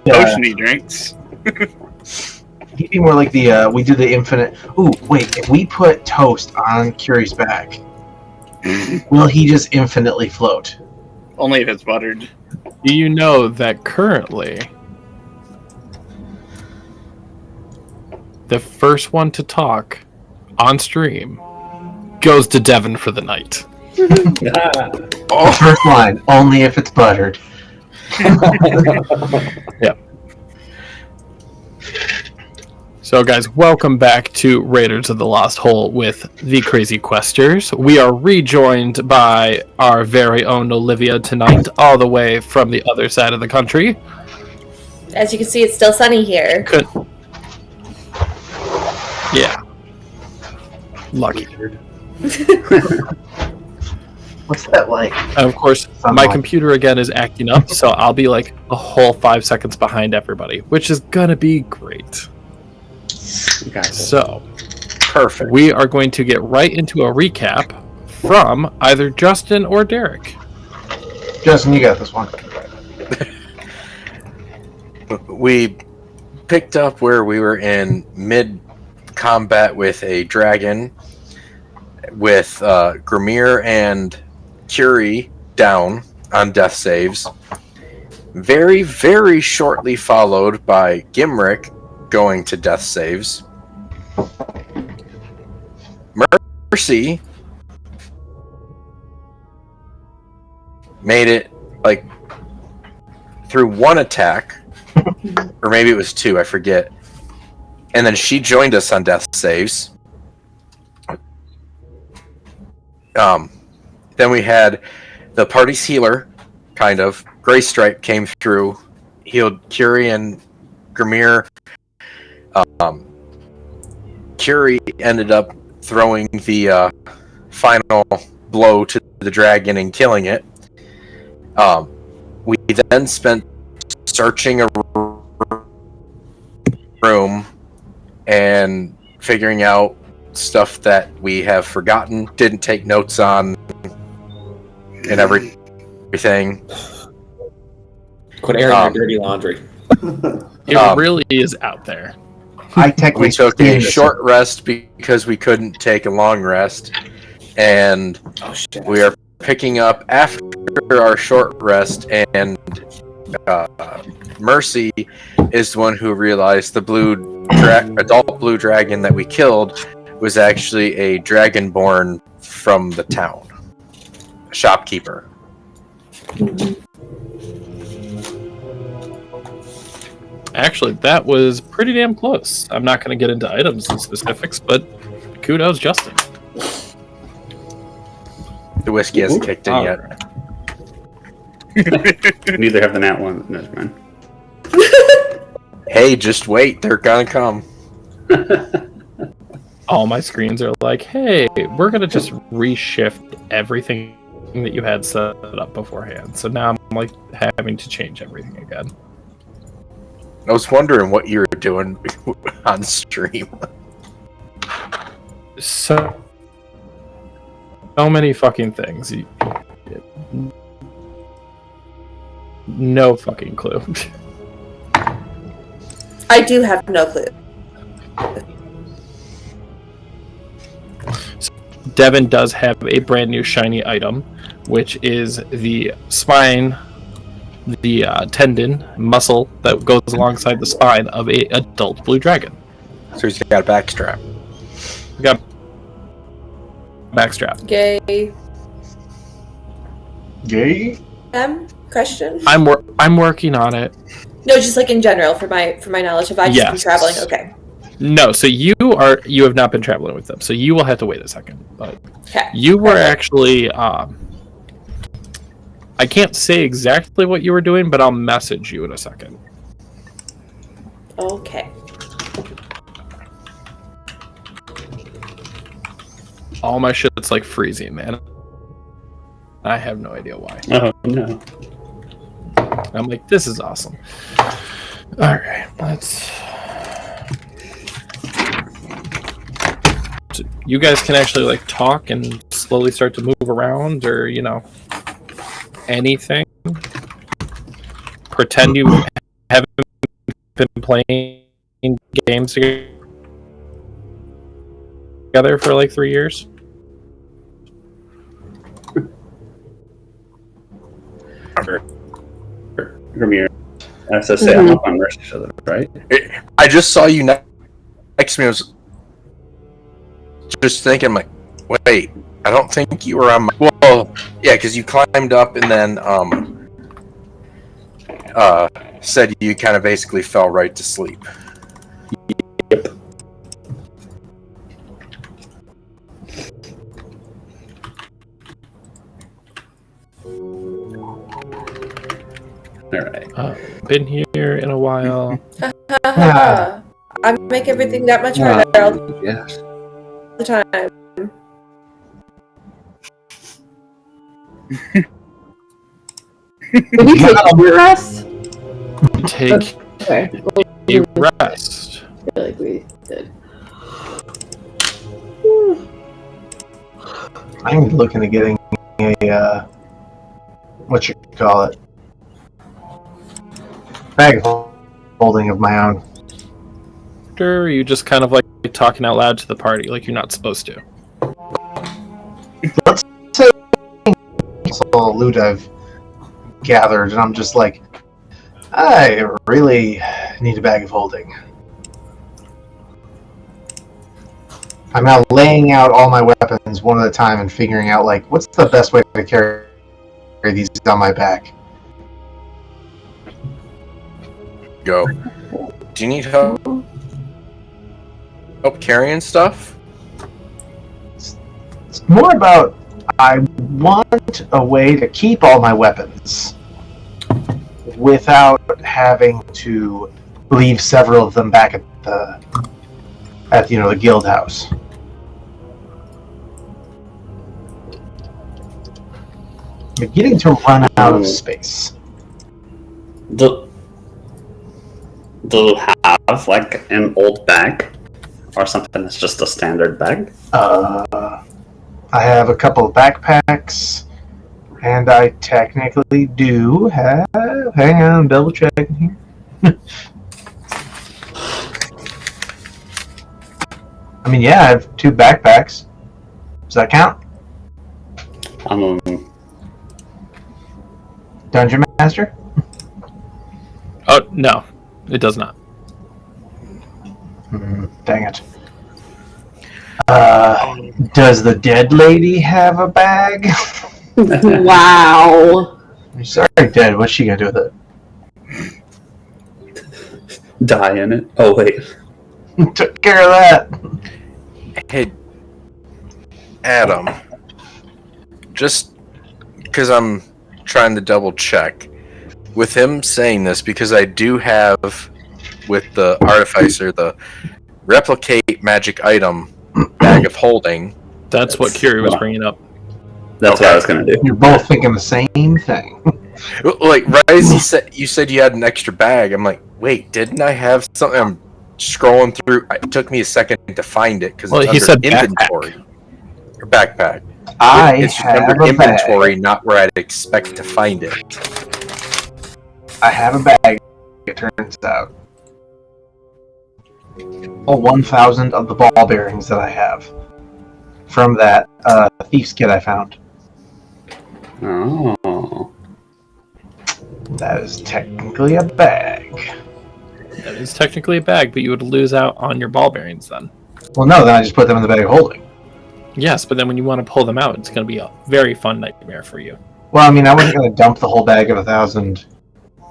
potion he drinks. He'd be more like the we do the infinite. Ooh, wait! If we put toast on Curie's back, will he just infinitely float? Only if it's buttered. Do you know that currently the first one to talk on stream goes to Devin for the night? The first line, only if it's buttered. Yep. So guys, welcome back to Raiders of the Lost Hole with the Crazy Questers. We are rejoined by our very own Olivia tonight, all the way from the other side of the country. As you can see, it's still sunny here. Yeah. Lucky. What's that like? And of course, my computer again is acting up, so I'll be like a whole 5 seconds behind everybody, which is gonna be great. So, perfect. We are going to get right into a recap from either Justin or Derek. Justin, you got this one. We picked up where we were in mid-combat with a dragon, with Grimir and Curie down on death saves. Very, very shortly followed by Gimrick going to death saves. Mercy made it like through one attack, or maybe it was two, I forget. And then she joined us on death saves. Then we had the party's healer, kind of. Grey Stripe came through, healed Curie and Grimir. Curie ended up throwing the final blow to the dragon and killing it. We then spent searching a room and figuring out stuff that we have forgotten, didn't take notes on, and everything. Quit airing your dirty laundry. It really is out there. We took a short rest because we couldn't take a long rest, and we are picking up after our short rest, and Mercy is the one who realized the adult blue dragon that we killed was actually a dragonborn from the town, a shopkeeper. Actually, that was pretty damn close. I'm not going to get into items and specifics, but kudos, Justin. The whiskey hasn't kicked in yet. Neither have the nat one. No, man. Hey, just wait. They're gonna come. All my screens are like, hey, we're going to just reshift everything that you had set up beforehand. So now I'm like having to change everything again. I was wondering what you were doing on stream. So many fucking things. No fucking clue. I do have no clue. So Devin does have a brand new shiny item, which is the spine, the tendon, muscle that goes alongside the spine of a adult blue dragon. So he's got a backstrap. We got backstrap. Gay. Question? I'm working on it. No, just like in general for my knowledge. Have I just been traveling? Okay. No, so you have not been traveling with them, so you will have to wait a second. But you were actually I can't say exactly what you were doing, but I'll message you in a second. Okay. All my shit's like freezing, man. I have no idea why. Oh no. I'm like, this is awesome. Alright, let's... So you guys can actually like talk and slowly start to move around, or anything. Pretend you haven't been playing games together for like 3 years. Grimir. As I say, I'm not on each other, right? I just saw you next to me. I was just thinking, like, wait, I don't think you were on my... Well, yeah, because you climbed up and then said you kind of basically fell right to sleep. Yep. Alright. Been here in a while. I make everything that much harder all the time. Did we take a rest? Take Okay. a rest. I feel like we did. I'm looking at getting a what you call it, bag of holding of my own. Or you just kind of like talking out loud to the party, like you're not supposed to. Let's say it's all loot I've gathered, and I'm just like, I really need a bag of holding. I'm now laying out all my weapons one at a time and figuring out, like, what's the best way to carry these on my back. Go. Do you need help? Help carrying stuff? It's more about I want a way to keep all my weapons without having to leave several of them back at the guild house. I'm beginning to run out of space. Do you have like an old bag or something that's just a standard bag? I have a couple of backpacks, and I technically do have... Hang on, I'm double checking here. I mean, yeah, I have 2 backpacks. Does that count? Dungeon Master? Oh, no. It does not. Dang it. Does the dead lady have a bag? Wow. I'm sorry, dead. What's she gonna do with it? Die in it? Oh, wait. Took care of that. Hey, Adam. Just because I'm trying to double check. With him saying this, because I do have, with the Artificer, the replicate magic item bag of holding. That's what Kiri was bringing up. That's what I was gonna do. You're both thinking the same thing. Like, Rise, you said you had an extra bag. I'm like, wait, didn't I have something? I'm scrolling through. It took me a second to find it because it's under inventory. Or backpack. It's just under inventory, not where I'd expect to find it. I have a bag, it turns out. All 1,000 of the ball bearings that I have from that thief's kit I found. Oh. That is technically a bag. That is technically a bag, but you would lose out on your ball bearings then. Well, no, then I just put them in the bag of holding. Yes, but then when you want to pull them out, it's going to be a very fun nightmare for you. Well, I mean, I wasn't going to dump the whole bag of 1,000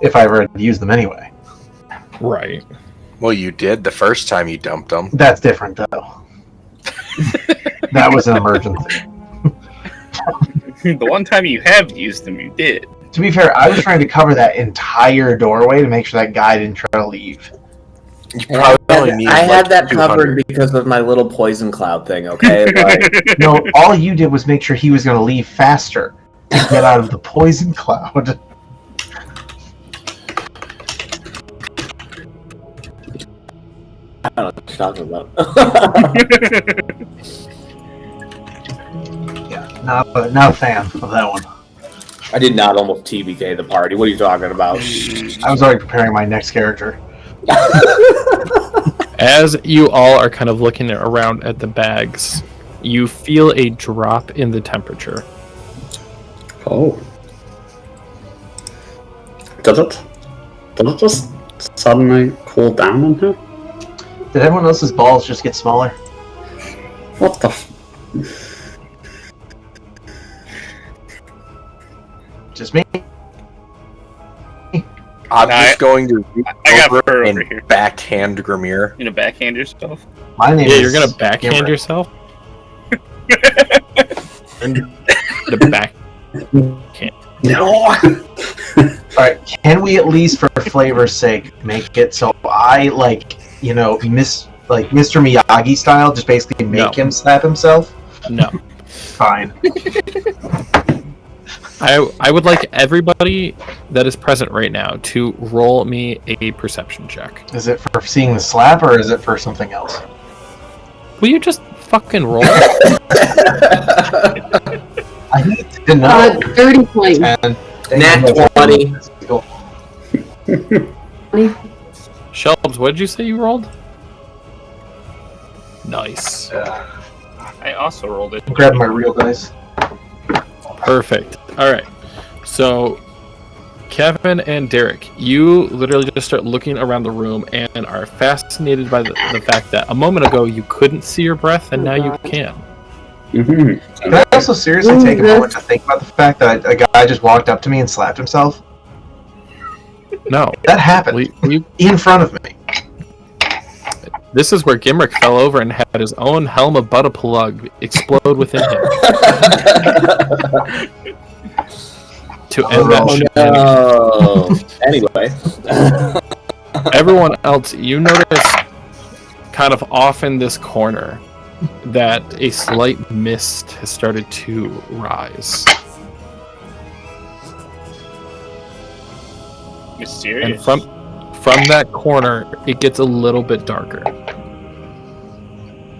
if I ever had to use them anyway. Right. Well, you did the first time you dumped them. That's different, though. That was an emergency. The one time you have used them, you did. To be fair, I was trying to cover that entire doorway to make sure that guy didn't try to leave. You probably need I had like that 200. covered because of my little poison cloud thing, okay? Like, No, all you did was make sure he was going to leave faster to get out of the poison cloud. I don't know what you're talking about. Yeah, not a fan of that one. I did not almost TBK the party. What are you talking about? I was already preparing my next character. As you all are kind of looking around at the bags, you feel a drop in the temperature. Oh. Does it just suddenly cool down in here? Did everyone else's balls just get smaller? What the Just me? I'm just going to reach I got over her and over here. backhand Grimir. You gonna backhand yourself? My name Yeah, is you're gonna backhand Gimmer. yourself? The back. No. Alright, can we at least, for flavor's sake, make it so I, Mr. Miyagi style, just basically make him slap himself? No. Fine. I would like everybody that is present right now to roll me a perception check. Is it for seeing the slap, or is it for something else? Will you just fucking roll? I need to know. 30 points. 10. Nat 20. Shelbs, what did you say you rolled? Nice. I also rolled it. Grab my real dice. Perfect. Alright. So, Kevin and Derek, you literally just start looking around the room and are fascinated by the fact that a moment ago you couldn't see your breath and now you can. Mm-hmm. Can I also seriously take a moment to think about the fact that a guy just walked up to me and slapped himself? No. That happened. In front of me. This is where Gimrick fell over and had his own helm of butter plug explode within him. To end that shenanigans. Anyway. Everyone else, you notice kind of off in this corner that a slight mist has started to rise. Mysterious. And from that corner, it gets a little bit darker.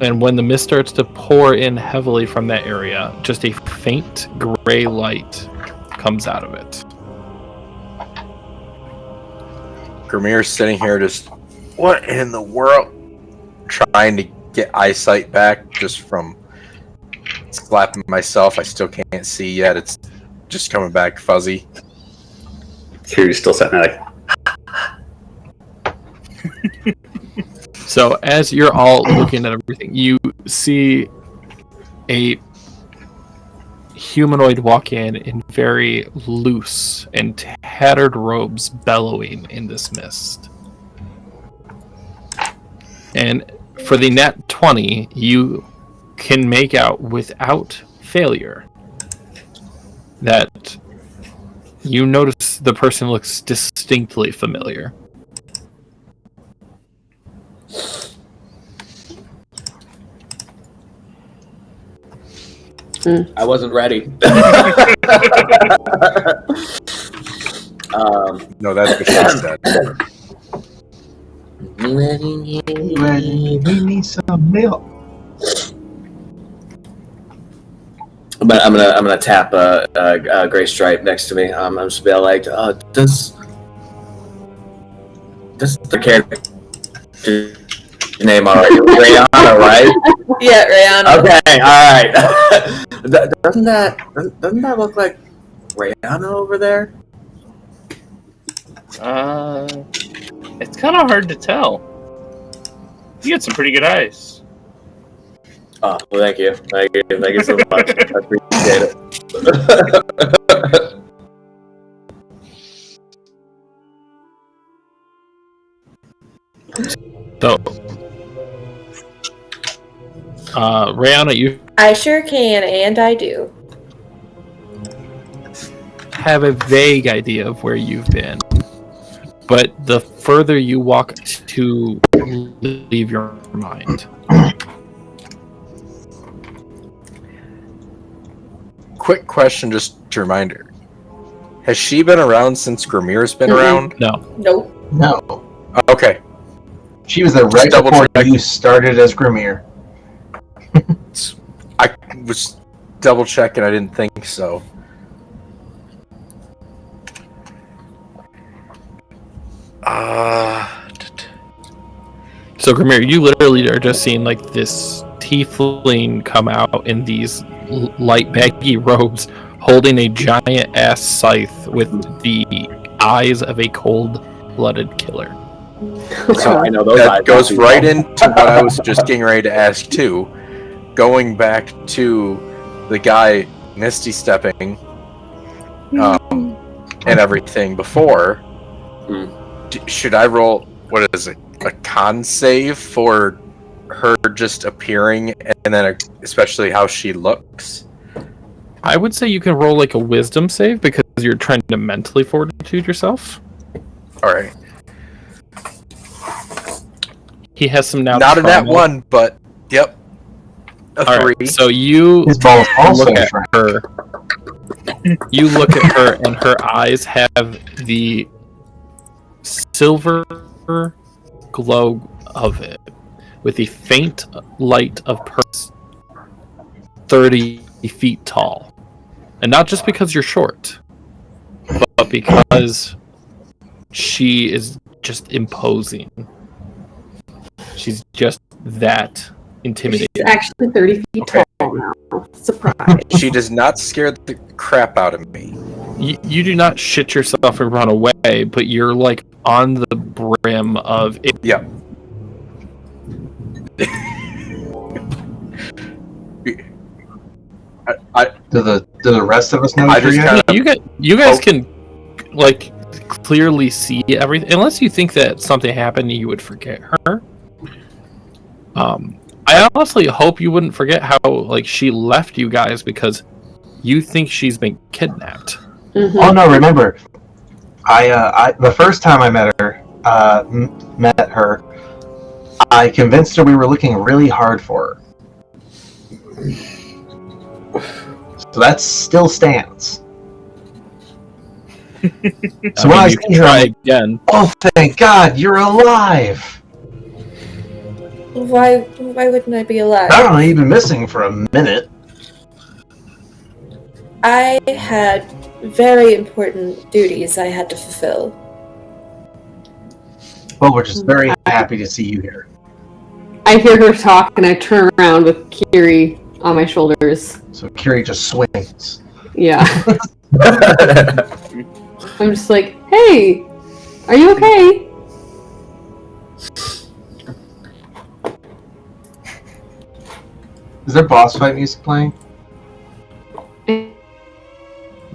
And when the mist starts to pour in heavily from that area, just a faint gray light comes out of it. Grimir's sitting here just, what in the world? Trying to get eyesight back just from slapping myself. I still can't see yet. It's just coming back fuzzy. Kiri's still sitting there like... So as you're all looking at everything, you see a humanoid walk in very loose and tattered robes bellowing in this mist. And for the nat 20, you can make out without failure that you notice the person looks distinctly familiar. I wasn't ready. No, that's what she said. We need some milk. I'm gonna tap Gray Stripe next to me. I'm just be like, does the character name already Rihanna, right? Yeah, Rihanna. Okay, all right. Doesn't that look like Rihanna over there? It's kind of hard to tell. You got some pretty good eyes. Oh, well, thank you so much. I appreciate it. So, Rihanna, you I sure can, and I do. have a vague idea of where you've been, but the further you walk to leave your mind. Quick question, just to remind her. Has she been around since Grimir's been around? No. Nope. No. Okay. She was there right Double before check. you started as Grimir. I was double checking, I didn't think so. So, Grimir, you literally are just seeing like this tiefling come out in these light baggy robes, holding a giant ass scythe with the eyes of a cold-blooded killer. So I know those That eyes goes not be right well. into what I was just getting ready to ask too. Going back to the guy misty stepping and everything before, should I roll, what is it, a con save for her just appearing and then especially how she looks? I would say you can roll like a wisdom save because you're trying to mentally fortitude yourself. Alright. He has some now. Not a nat one, but yep. A All 3. right, so you His balls also look at shrank. her. You look at her, and her eyes have the silver glow of it, with the faint light of purpose, 30 feet tall, and not just because you're short, but because she is just imposing. She's just that intimidating. She's actually 30 feet Okay. tall now. Surprise. She does not scare the crap out of me. You do not shit yourself and run away, but you're like on the brim of it. Yep. Do the rest of us know I her just yet? kinda- You guys can like clearly see everything, unless you think that something happened and you would forget her. I honestly hope you wouldn't forget how like she left you guys because you think she's been kidnapped. Mhm. Oh no! Remember, I the first time I met her, I convinced her we were looking really hard for her. So that still stands. So when I you see can her, try I'm like, again. oh, thank God, you're alive! Why wouldn't I be alive? I don't know, you've been missing for a minute. I had very important duties I had to fulfill. Well, we're just very happy to see you here. I hear her talk and I turn around with Kiri on my shoulders. So Kiri just swings. Yeah. I'm just like, hey, are you okay? Is there boss fight music playing? I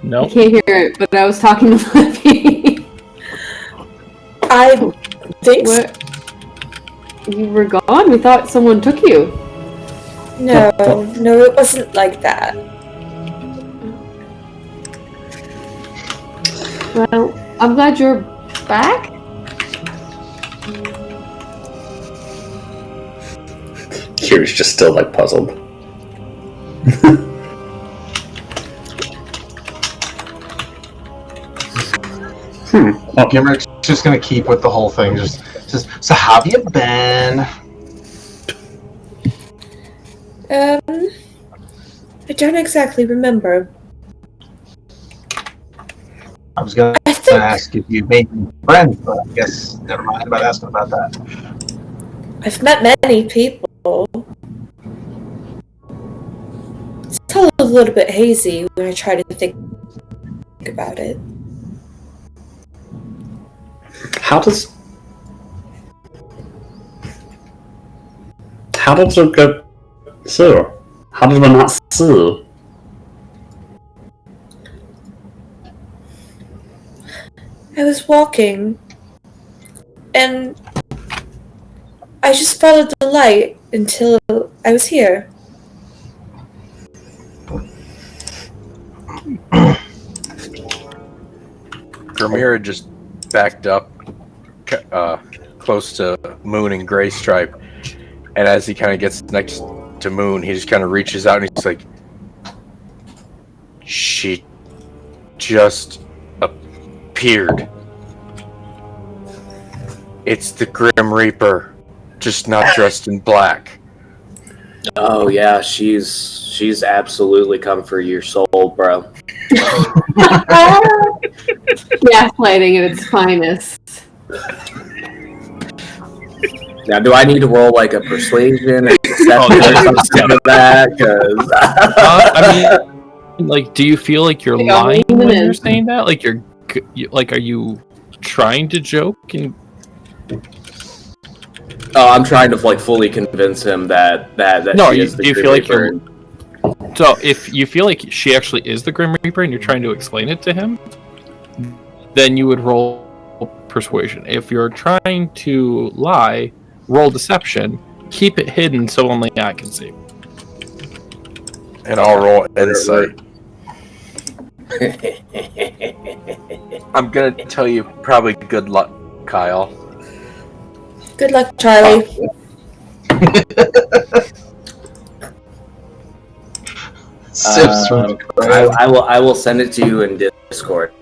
Nope. can't hear it, but I was talking to Lippy. I think What? You were gone? We thought someone took you. no, it wasn't like that. Well, I'm glad you're back. Kiri's just still like puzzled. Gimrick's just gonna keep with the whole thing. Just so how have you been? I don't exactly remember. I was gonna I think ask if you made any friends, but I guess never mind about asking about that. I've met many people. It's all a little bit hazy when I try to think about it. How does it go? So, how did we not see? I was walking, and I just followed the light until I was here. Grimira just backed up close to Moon and Gray Stripe, and as he kind of gets next to Moon, he just kind of reaches out and he's like, "She just appeared. It's the Grim Reaper, just not dressed in black." Oh yeah, she's absolutely come for your soul, bro. Gaslighting at its finest. Now, do I need to roll like a persuasion or something of that? I mean, like, do you feel like you're lying when you're saying that? Like, are you trying to joke? And I'm trying to like fully convince him that no, she is the do you Grim feel like Reaper. So, if you feel like she actually is the Grim Reaper and you're trying to explain it to him, then you would roll persuasion. If you're trying to lie, roll deception. Keep it hidden so only I can see. And I'll roll insight. I'm gonna tell you probably good luck, Kyle. Good luck, Charlie. Sips from the crowd. I will send it to you in Discord.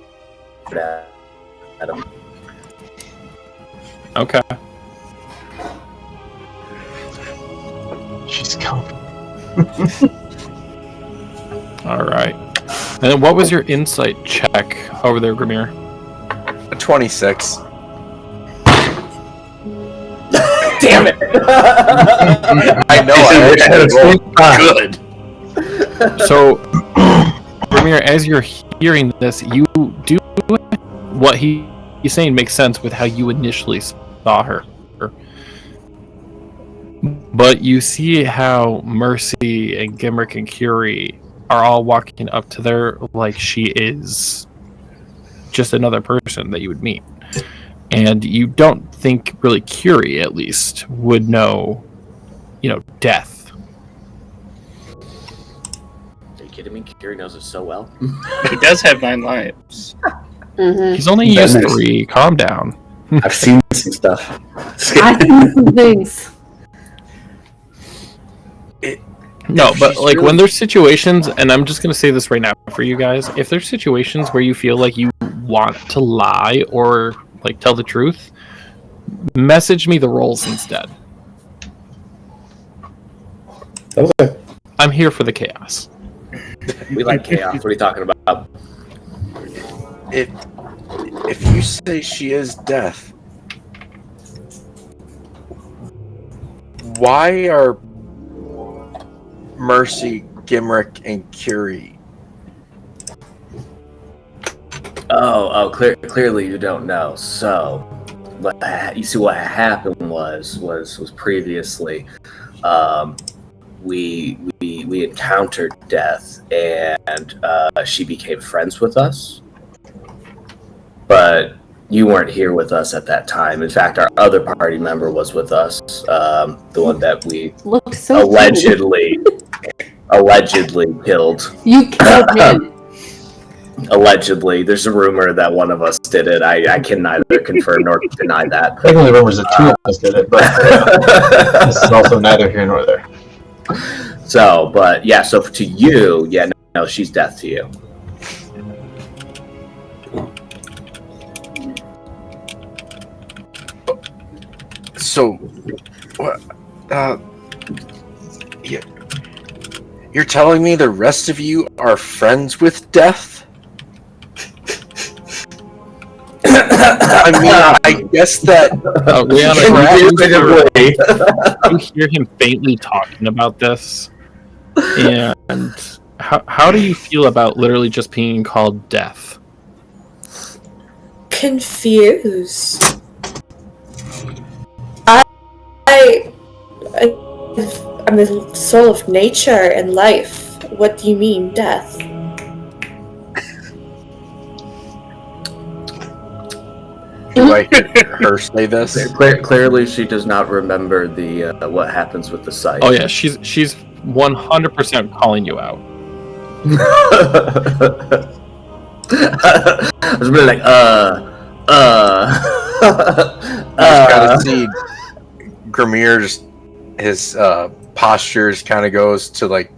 Adam. Okay. She's coming. All right. And then what was your insight check over there, Grimir? 26. Damn it! I know. I good. So, Grimir, as you're hearing this, you do what he's saying makes sense with how you initially saw her. But you see how Mercy and Gimrick and Curie are all walking up to her like she is just another person that you would meet. And you don't think really Curie, at least, would know, death. Are you kidding me? Curie knows it so well. He does have 9 lives. Mm-hmm. He's only used 3. Calm down. I've seen some stuff. I see some things. No, but like when there's situations, and I'm just gonna say this right now for you guys, if there's situations where you feel like you want to lie or like tell the truth, message me the rolls instead. Okay. I'm here for the chaos. We like chaos. What are you talking about? If you say she is death, why are Mercy, Gimrick, and Curie? Clearly you don't know. So, you see what happened was previously, we encountered death, and she became friends with us. But you weren't here with us at that time. In fact, our other party member was with us, the one that we Looked so allegedly killed. You killed him. Allegedly, there's a rumor that one of us did it. I can neither confirm nor deny that. Technically, rumors that 2 of us did it, but this is also neither here nor there. So to you, no, she's death to you. So, what? You're telling me the rest of you are friends with death? I mean, I guess that. You hear him faintly talking about this, and how do you feel about literally just being called death? Confused. I'm the soul of nature and life. What do you mean, death? Do I hear her say this? Clearly, she does not remember the what happens with the site. Oh yeah, she's 100% calling you out. I was really like, just gotta see Grimir, just his posture just kind of goes to like,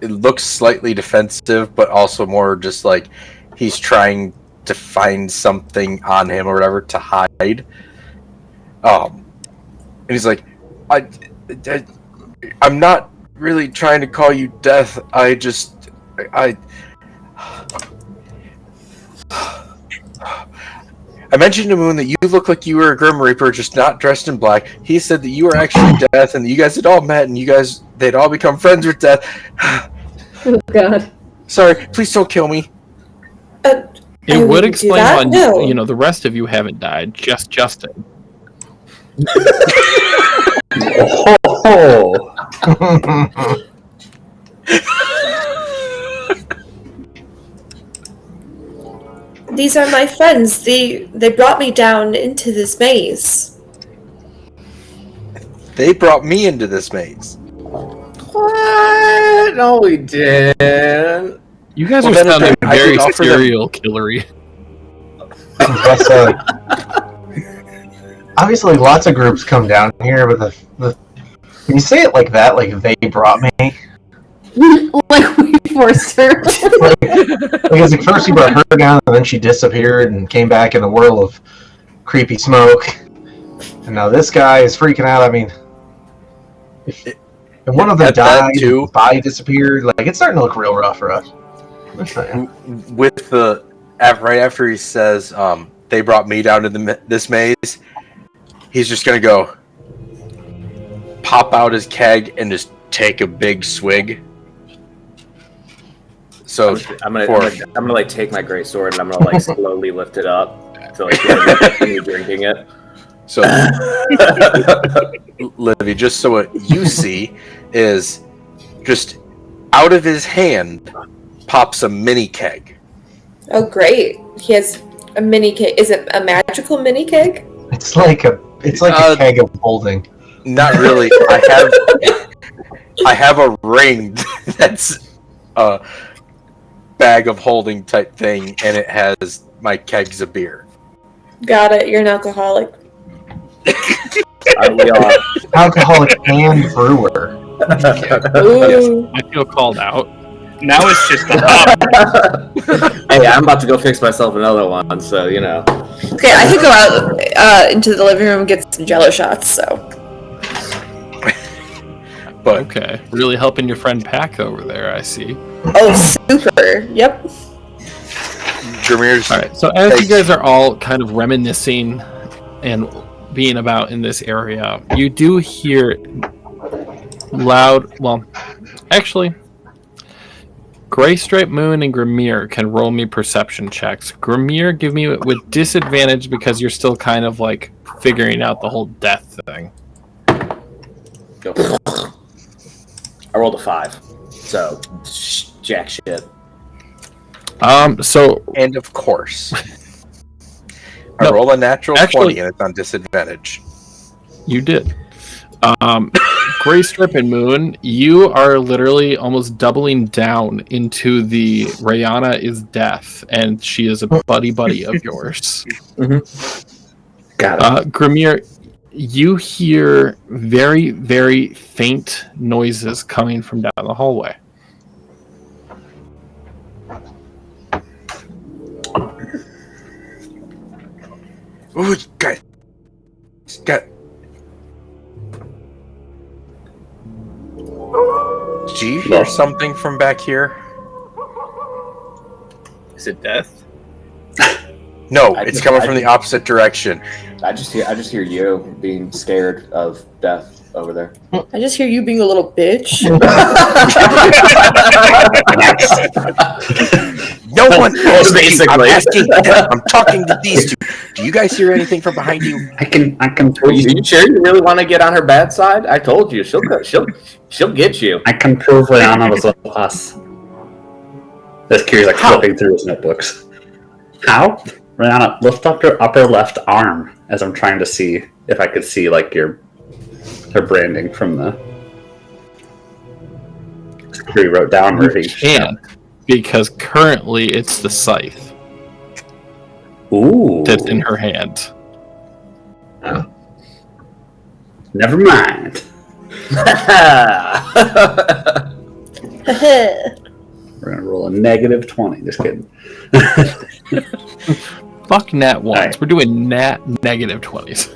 it looks slightly defensive, but also more just like he's trying to find something on him or whatever to hide. And he's like, I'm not really trying to call you death. I mentioned to Moon that you look like you were a Grim Reaper, just not dressed in black. He said that you were actually Death, and that you guys had all met, and they'd all become friends with Death. Oh god. Sorry, please don't kill me. It would explain why No. the rest of you haven't died. Just Justin. Oh, These are my friends. They brought me down into this maze. They brought me into this maze. What? No, we didn't. You guys Well, are then sounding I very did offer them- serial killery. That's, obviously, lots of groups come down here, but when you say it like that, like they brought me, Like we forced her. because at first you brought her down, and then she disappeared and came back in a whirl of creepy smoke, and now this guy is freaking out. I mean, if one of them At that died, too- his body disappeared. Like it's starting to look real rough for us. With right after he says, they brought me down to this maze, he's just gonna go pop out his keg and just take a big swig. So I'm gonna like take my great sword and I'm gonna like slowly lift it up to like continue drinking it. So, Livy, just so what you see is just out of his hand pops a mini keg. Oh, great. He has a mini keg. Is it a magical mini keg? It's like a keg of holding. Not really. I have a ring that's a bag of holding type thing, and it has my kegs of beer. Got it. You're an alcoholic. We are. Alcoholic and brewer. Ooh. I feel called out. Now it's just the hop. Hey, I'm about to go fix myself another one, so you know. Okay, I could go out into the living room and get some Jello shots. So. But Okay, really helping your friend Pack over there, I see. Oh, super. Yep. Jameer's All right, so as you guys are all kind of reminiscing and being about in this area, you do hear loud. Well, actually, Gray Stripe Moon and Grimir can roll me perception checks. Grimir, give me with disadvantage because you're still kind of like figuring out the whole death thing. Go. I rolled a 5, so jack shit. So and of course, I No, roll a natural actually- 20 and it's on disadvantage. you did. Gray Strip and Moon, you are literally almost doubling down into the Rihanna is death, and she is a buddy of yours. got it. Grimir, you hear very, very faint noises coming from down the hallway. Ooh, guys. Do you hear something from back here? Is it death? No, I it's just- coming I from the just- opposite direction. I just hear you being scared of death over there. I just hear you being a little bitch. No one else. Basically. I'm talking to these two. Do you guys hear anything from behind you? I can Are you sure you really want to get on her bad side? I told you, she'll get you. I can prove Rihanna was with us. This Kiri's like How? flipping through his notebooks. How? Rihanna, lift up your upper left arm as I'm trying to see if I could see like her branding from the. Kiri wrote down where he. Can't, because currently it's the scythe Ooh. that's in her hand. Never mind. We're gonna roll a negative 20. Just kidding. Fuck nat ones. Alright. We're doing nat negative 20s.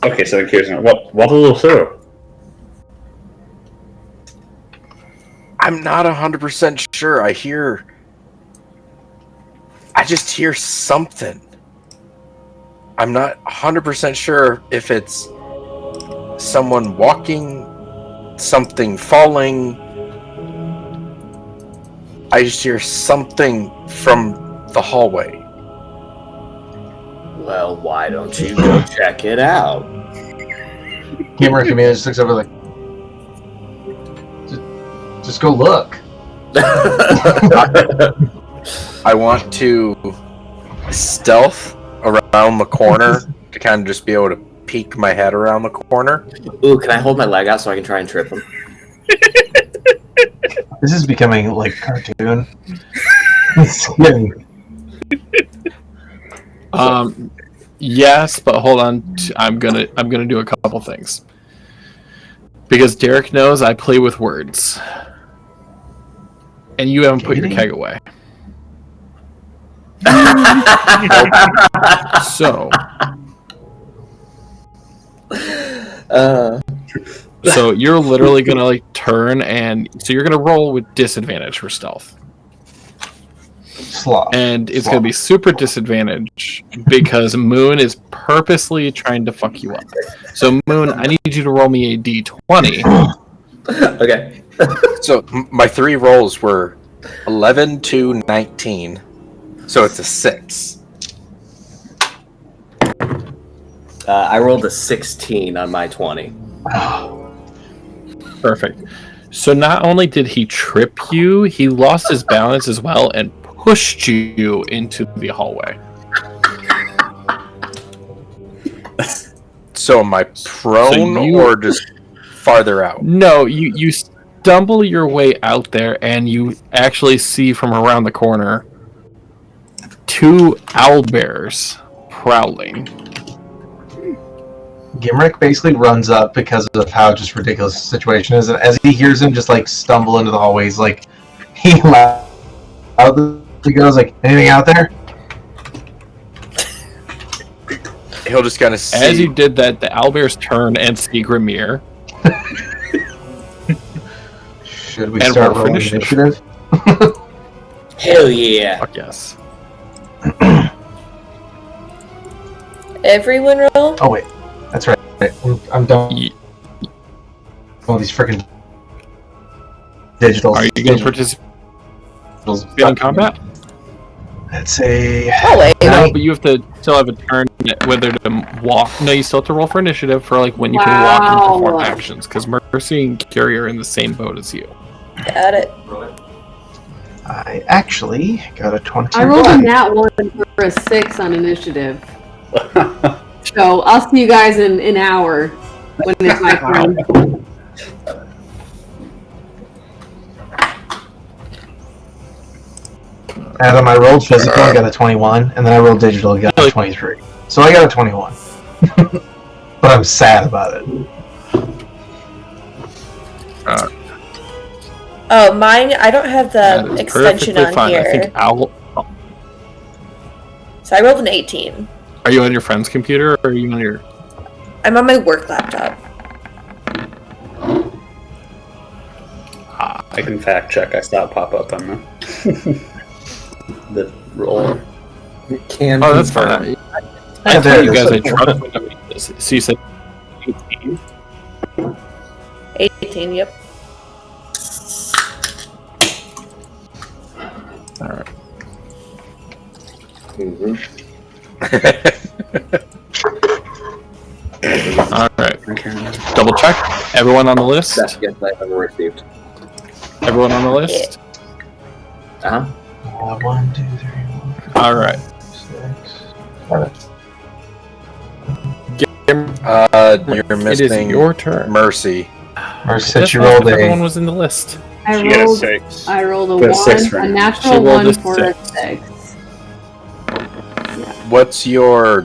Okay, so Kiri's what will it do? I'm not 100% sure. I hear I just hear something. I'm not 100% sure if it's someone walking, something falling. I just hear something from the hallway. Well, why don't you go check it out? Gamer Commander just looks over like, just go look. I want to stealth around the corner to kind of just be able to peek my head around the corner. Ooh, can I hold my leg out so I can try and trip him? This is becoming like cartoon. It's getting... Yes, but hold on. I'm gonna do a couple things because Derek knows I play with words, and you haven't put your keg away. So you're literally gonna like turn, and so you're gonna roll with disadvantage for stealth. And it's going to be super disadvantage because Moon is purposely trying to fuck you up. So Moon, I need you to roll me a d20. Okay. So my 3 rolls were 11 to 19. So it's a 6. I rolled a 16 on my 20. Perfect. So not only did he trip you, he lost his balance as well and pushed you into the hallway. So am I prone or just farther out? No, you stumble your way out there and you actually see from around the corner 2 owlbears prowling. Gimrick basically runs up because of how just ridiculous the situation is, and as he hears him just like stumble into the hallways, like he goes like, anything out there? He'll just kind of see. As you did that, the owlbears turn and see Grimir. Should we start rolling initiative? Hell yeah! Fuck yes. Everyone roll? Oh wait, that's right. I'm done. All these freaking digitals. Are you going to participate in combat? Let's say. Oh wait. No, but you have to still have a turn whether to walk. No, you still have to roll for initiative for like when you can walk and perform actions. Because Mercy and Curie are in the same boat as you. Got it. I actually got a 20. I rolled a nat 1 for a 6 on initiative. So I'll see you guys in an hour when it's my turn. Adam, I rolled physical, I got a 21, and then I rolled digital, I got a 23. So I got a 21. But I'm sad about it. Oh, mine, I don't have the extension on fine. here. I think So I rolled an 18. Are you on your friend's computer or are you on your... I'm on my work laptop. I can fact check. I saw it pop up on the roll. Can Oh, that's fine. I tell you guys I trust when I make this. So you said 18? 18, yep. Alright. Alright. Double check. Everyone on the list? That's a good I've ever received. Everyone on the list? Uh-huh. 1, 2, 3, 4, Alright. 6, 7. You're missing It is your turn. Mercy. Mercy said she rolled Everyone was in the list. I She got a rolled 6. I rolled a Got a 1, 6 for a me. natural She rolled 1 a for a 6. 6. What's your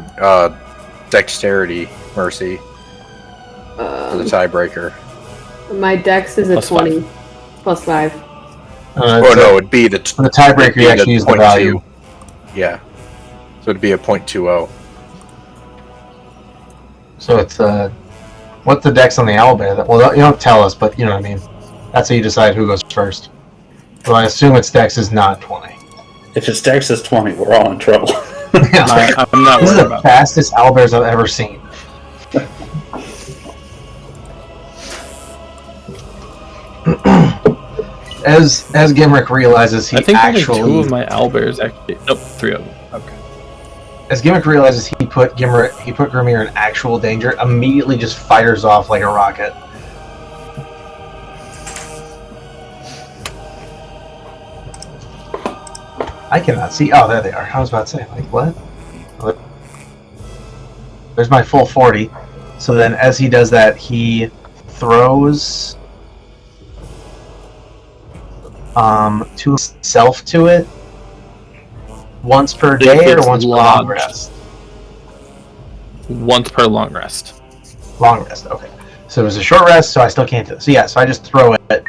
dexterity, Mercy, for the tiebreaker? My dex is a Plus 20. Plus 5. Oh no, it'd be the For the tiebreaker, you actually use the value. Yeah. So it'd be a 0.20. So it's what's the dex on the owlbear? Well, you don't tell us, but you know what I mean. That's how you decide who goes first. So I assume its dex is not 20. If his dex is 20, we're all in trouble. I'm not This is worried the about it. fastest owlbears I've ever seen. As Gimrick realizes he I think actually... only 2 of my owlbears actually... Nope, 3 of them. Okay. As Gimmick realizes he put Grimir in actual danger, immediately just fires off like a rocket. I cannot see. Oh, there they are. I was about to say, like, what? There's my full 40. So then, as he does that, he throws to himself to it once per day or once per long rest. Once per long rest. Long rest. Okay. So it was a short rest, so I still can't do it. So yeah, so I just throw it,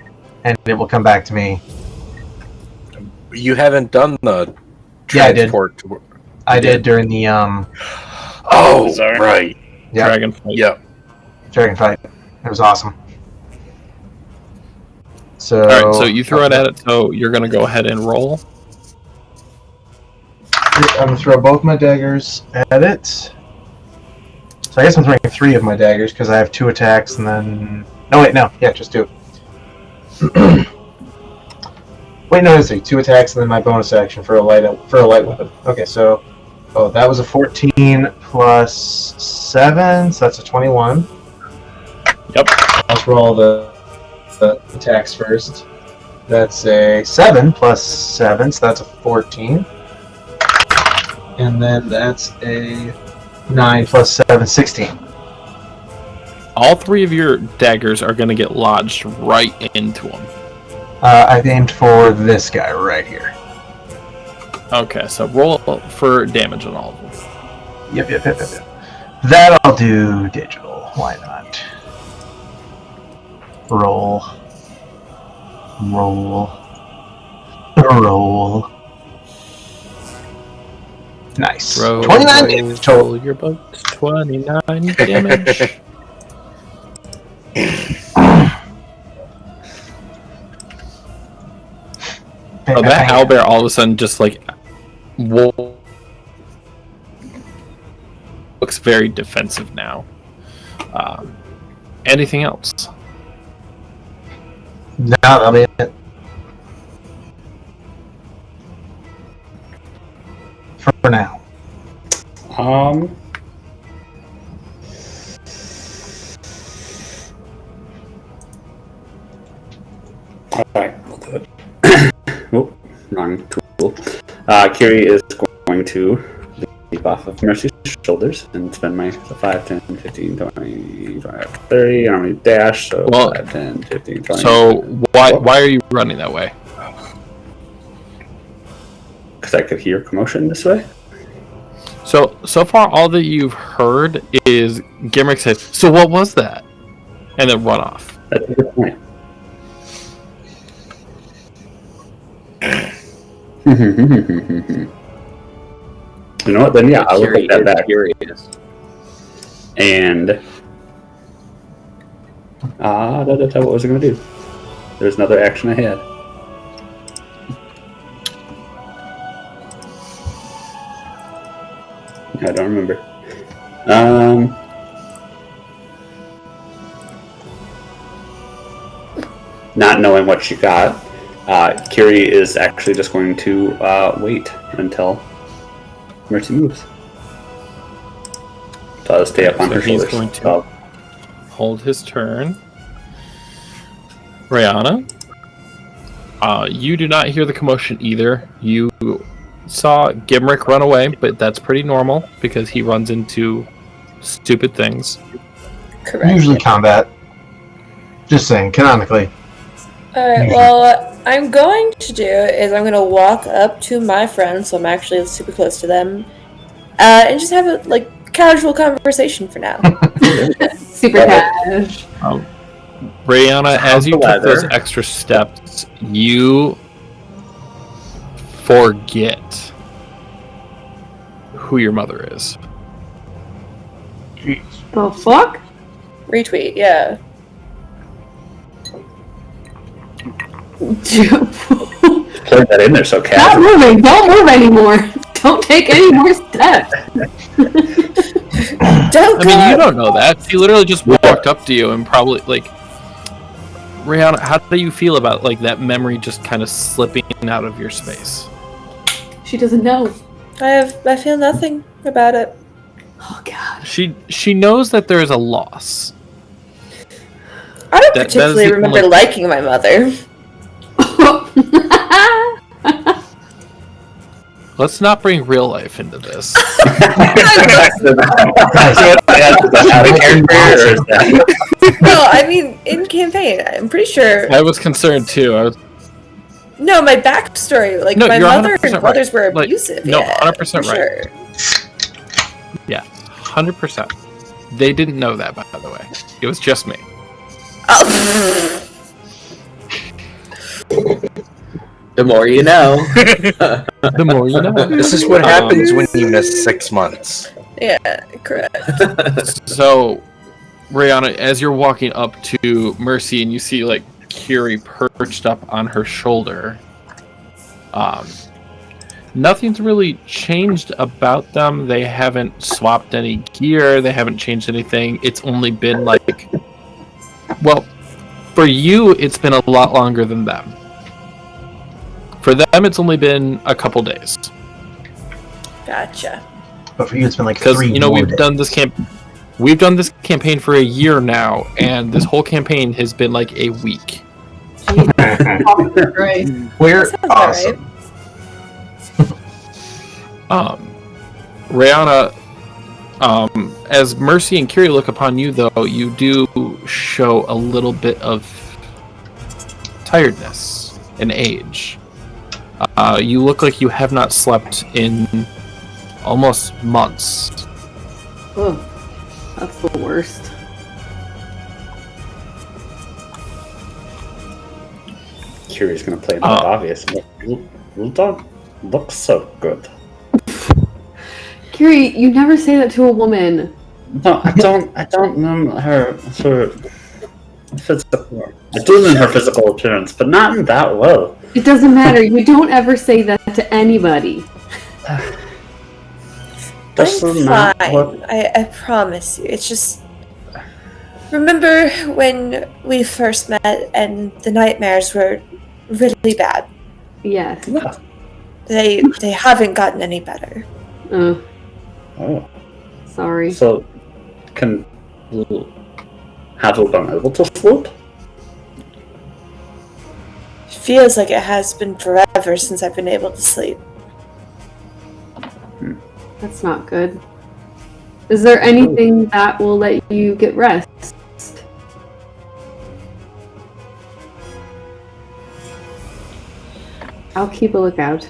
and it will come back to me. You haven't done the Yeah, I did. transport. I did during the Oh, Sorry. right. yeah, Dragon fight. Yep. dragon fight. It was awesome. So Alright, so you throw it at it, so you're going to go ahead and roll. I'm gonna throw both my daggers at it. So I guess I'm throwing 3 of my daggers because I have 2 attacks and then. No wait, no, yeah, just 2. Wait, no, it's 2 attacks and then my bonus action for a light weapon. Okay, so that was a 14 plus 7, so that's a 21. Yep. Let's roll the attacks first. That's a 7 plus 7, so that's a 14. And then that's a 9 plus 7, 16. All 3 of your daggers are going to get lodged right into them. I've aimed for this guy right here. Okay, so roll for damage on all of them. Yep. That I'll do digital. Why not? Roll. Nice. 29 damage total. Roll your boat. 29 damage. Oh, that owlbear all of a sudden just like looks very defensive now. Anything else? No, I mean for now. Alright, we'll do it. Oh, wrong tool. Kiri is going to leap off of Mercy's shoulders and spend my 5, 10, 15, 20, 25, 30. I'm going to dash, so Well, 5, 10, 15, 20. So why are you running that way? Because I could hear commotion this way. So far all that you've heard is Gimrick say, "So what was that?" and then run off. That's a good point. You know what? Then yeah, I'll take that back. Curious. And what was I going to do? There's another action I had. I don't remember. Not knowing what she got, Kiri is actually just going to wait until Mercy moves. So I'll stay up on her he's shoulders. going to hold his turn. Rihanna, you do not hear the commotion either. You saw Gimrick run away, but that's pretty normal because he runs into stupid things. Correct. Usually combat. Just saying, canonically. Alright, well, what I'm going to do is I'm going to walk up to my friends, so I'm actually super close to them, and just have a casual conversation for now. Super cash. Rihanna, as you took those extra steps, you forget who your mother is. Jeez. The fuck? Retweet, yeah. poured that in there so Stop casually. moving! Don't move anymore! Don't take any more steps! Don't I mean, you go. don't know that. She literally just walked up to you and probably like. Rihanna, how do you feel about like that memory just kind of slipping out of your space? She doesn't know. I feel nothing about it. Oh god. She knows that there is a loss. I don't That is particularly the remember only- liking my mother. Let's not bring real life into this. No, I mean in campaign. I'm pretty sure. I was concerned too. I was No, my backstory, like No, my you're mother 100% and brothers were Like, abusive. no, yeah, 100% for right. sure. Yeah, 100%. They didn't know that, by the way. It was just me. Oh, The more you know. The more you know. This is what happens when you miss 6 months. yeah, correct. So, Rihanna, as you're walking up to Mercy and you see like Curie perched up on her shoulder, nothing's really changed about them. They haven't swapped any gear. They haven't changed anything. It's only been like, well, for you, it's been a lot longer than them. For them, it's only been a couple days. Gotcha. But for you, it's been like Because 3 you know more we've days. done this campaign for a year now, and this whole campaign has been like a week. Right. We're That sounds awesome. Rihanna, as Mercy and Curie look upon you, though, you do show a little bit of tiredness and age. You look like you have not slept in almost months. Oh, that's the worst. Curie's gonna play that obvious. You don't look so good. Curie, you never say that to a woman. No, I don't mean her physical. I do mean her physical appearance, but not in that well. It doesn't matter. You don't ever say that to anybody. That's I'm not fine. what- I promise you. It's just. Remember when we first met and the nightmares were really bad? Yes. Yeah. They haven't gotten any better. Oh, Oh, sorry. so have you been able to sleep? Feels like it has been forever since I've been able to sleep. That's not good. Is there anything that will let you get rest? I'll keep a lookout.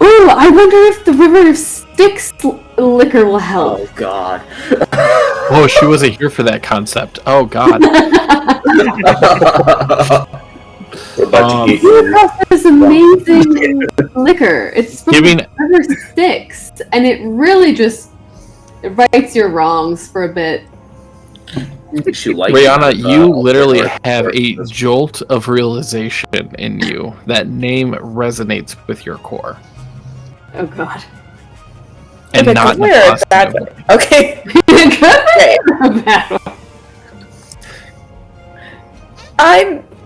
Ooh, I wonder if the River of Styx liquor will help. Oh god. Oh, she wasn't here for that concept. Oh God. We're about to eat You you. have this amazing liquor. It's from Giving- the River Styx, and it really just rights your wrongs for a bit. She liked Rihanna, you all literally the- have a jolt of realization in you. That name resonates with your core. Oh god. And Okay, not in good a way or a positive bad way. way? Okay. Good Okay. or a bad one?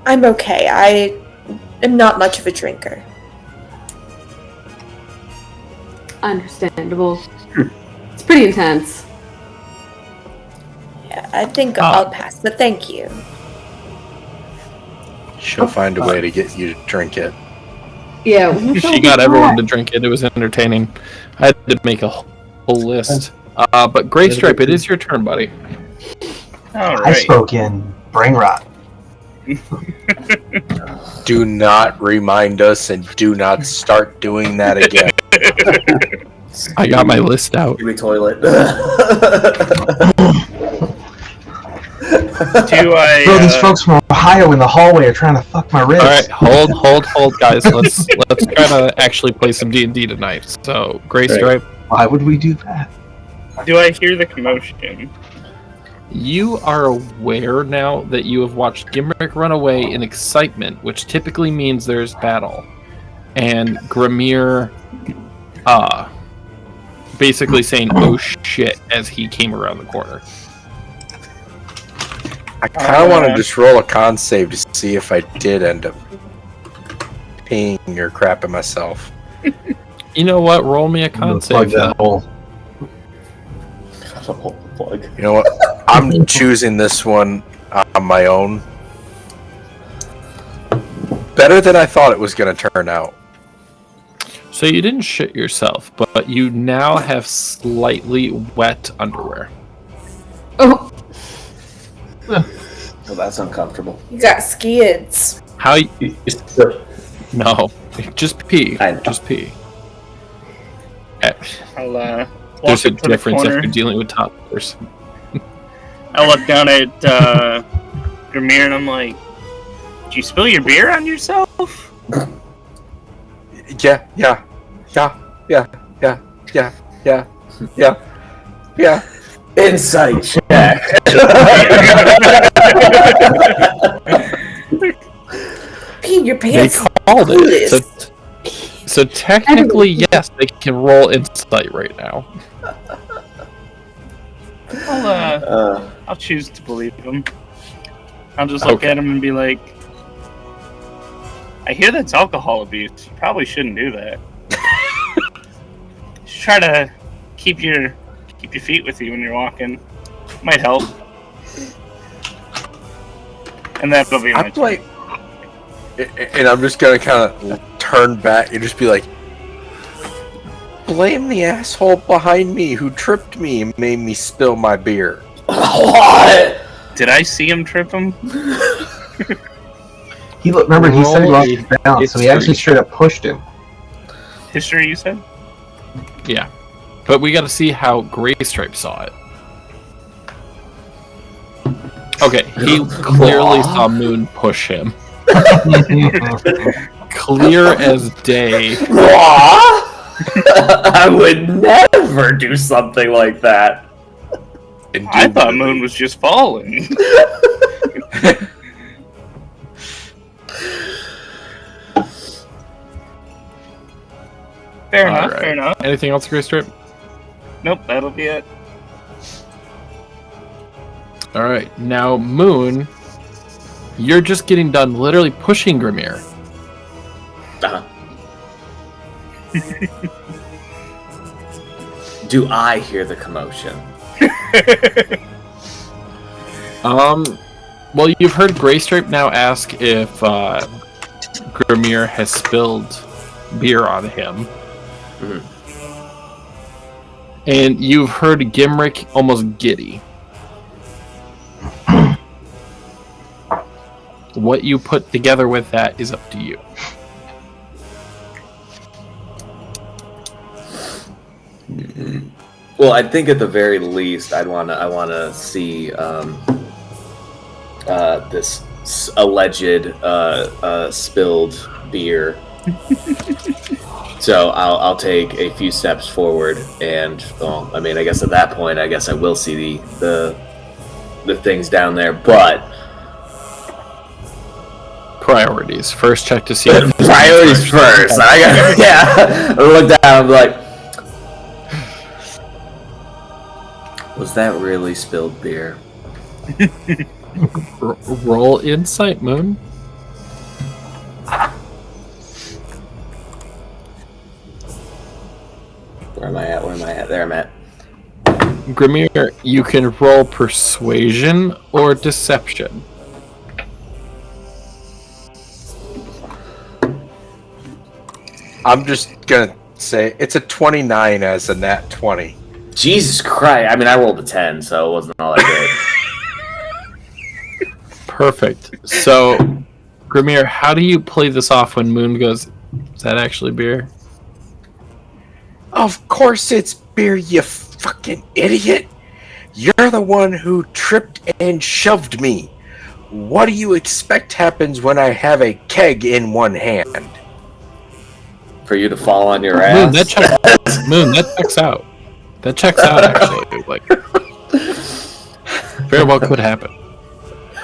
I'm okay. I am not much of a drinker. Understandable. It's pretty intense. Yeah, I think Oh. I'll pass, but thank you. She'll find a way to get you to drink it. Yeah. She got everyone to drink it. It was entertaining. I had to make a whole list. But Gray Stripe, it is your turn, buddy. All I right. spoke in brain rot. Do not remind us and do not start doing that again. I got my list out. Give me toilet. Do I? Bro, these folks from Ohio in the hallway are trying to fuck my ribs. All right, hold, guys. Let's try to actually play some D&D tonight. So, Gray Right. Stripe. Why would we do that? Do I hear the commotion? You are aware now that you have watched Gimrick run away in excitement, which typically means there's battle. And Grimir basically saying, oh shit, as he came around the corner. I kind of want to just roll a con save to see if I did end up peeing or crapping myself. You know what? Roll me a con save. That hole. Plug. You know what? I'm choosing this one on my own. Better than I thought it was going to turn out. So you didn't shit yourself, but you now have slightly wet underwear. Oh, Well, that's uncomfortable. You got skids. How you... No. Just pee. I know. Just pee. I'll walk There's a up to the difference if corner. you're dealing with toddlers. I look down at Grimir and I'm like, did you spill your beer on yourself? Yeah. Insight check. Pee your They pants. called Do it. this. So technically, yes, they can roll insight right now. I'll choose to believe him. I'll just look Okay. at him and be like, I hear that's alcohol abuse. You probably shouldn't do that. Just try to keep your feet with you when you're walking. Might help. And that'll be my I'm like, and I'm just gonna kind of turn back and just be like, blame the asshole behind me who tripped me and made me spill my beer. What? Did I see him trip him? He remember he said he lost his balance, so he History. actually straight up pushed him. History, you said? Yeah. But we gotta see how Graystripe saw it. Okay, he clearly saw Moon push him. Clear as day. I would never do something like that. I thought Moon was just falling. Fair enough, Alright. fair enough. Anything else, Graystripe? Nope, that'll be it. Alright, now Moon, you're just getting done literally pushing Grimir. Uh-huh. Do I hear the commotion? Well, you've heard Graystripe now ask if Grimir has spilled beer on him. Mhm. And you've heard Gimrick almost giddy. What you put together with that is up to you. Well, I think at the very least, I wanna see this alleged spilled beer. So I'll take a few steps forward, and well, I mean, I guess at that point, I guess I will see the things down there, but Priorities. First, check to see if priorities first. I got yeah. I look down, I'm like, was that really spilled beer? Roll insight, Moon. Where am I at? Where am I at? There I'm at. Grimir, you can roll persuasion or deception. I'm just gonna say it's a 29 as a nat 20. Jesus Christ! I mean, I rolled a 10, so it wasn't all that Perfect. So, Grimir, how do you play this off when Moon goes, is that actually beer? Of course it's beer, you fucking idiot! You're the one who tripped and shoved me. What do you expect happens when I have a keg in one hand? good. For you to fall on your Moon, ass. that checks out. That checks out, actually. Like, Very well could happen.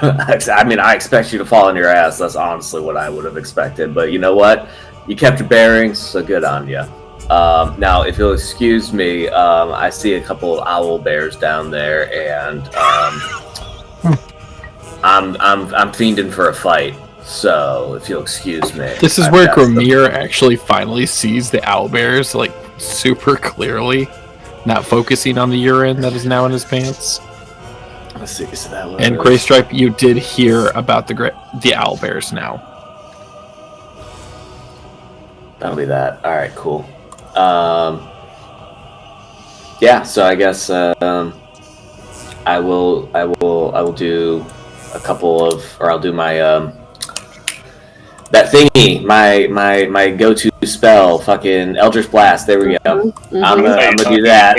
I mean, I expect you to fall on your ass. That's honestly what I would have expected. But you know what? You kept your bearings, so good on you. Now, if you'll excuse me, I see a couple of owl bears down there, and I'm fiending for a fight. So, if you'll excuse me, This is where Grimir actually finally sees the owlbears, like, super clearly, not focusing on the urine that is now in his pants. Let's see. So that And Greystripe, you did hear about the owlbears now. That'll be that. All right, cool. Yeah. So I guess I will do a couple of, or I'll do my that thingy, my go-to spell, fucking Eldritch Blast. There we go. I'm gonna do that.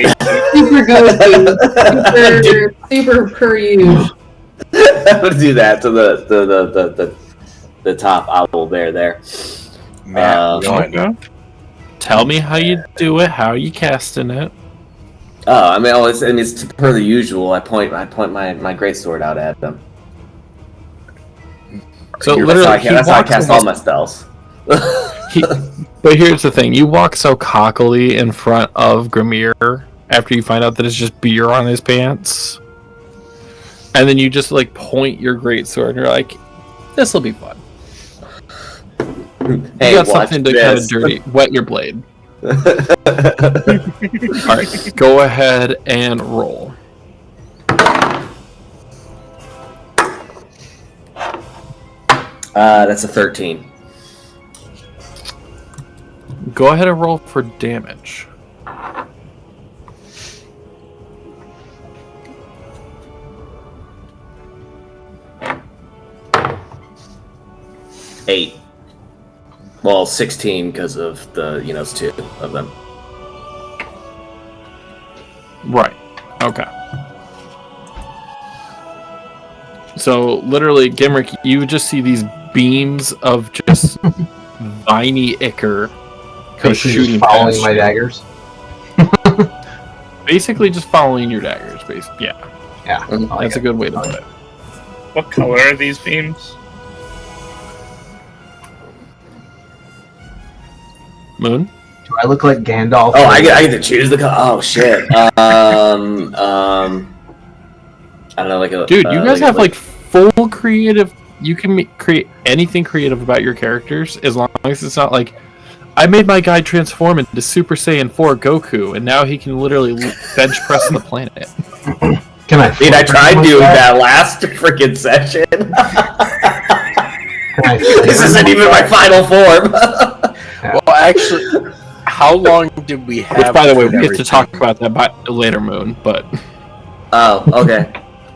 Super go-to. Super per use. I'm gonna do that to the top owl bear there. Matt, Tell me how you do it. How are you casting it? Oh, I mean, it's per the usual. I point my greatsword out at them. So That's literally, how I cast all my spells. But here's the thing: you walk so cockily in front of Grimir after you find out that it's just beer on his pants, and then you just like point your greatsword, and you're like, "This will be fun." Hey, you got watch something to this. kind of dirty, wet your blade. All right, go ahead and roll. That's a 13. Go ahead and roll for damage. Eight. Well, 16 because of the, it's two of them. Right. Okay. So literally, Gimrick, you just see these beams of just viney ichor shooting following past my you. daggers. Basically, just following your daggers. Yeah, Yeah, that's a good way to put it. What color are these beams? Moon. Do I look like Gandalf? Oh, I get to choose the color. Oh shit. I don't know, like a Dude, you guys have like full creative. You can create anything creative about your characters as long as it's not like, I made my guy transform into Super Saiyan 4 Goku, and now he can literally bench press the planet. Can I? Dude, I tried doing that last freaking session. This isn't even my final form. Well, actually, how long did we have? Which, by the way, we have to everything? talk about that later, Moon. But Oh, okay.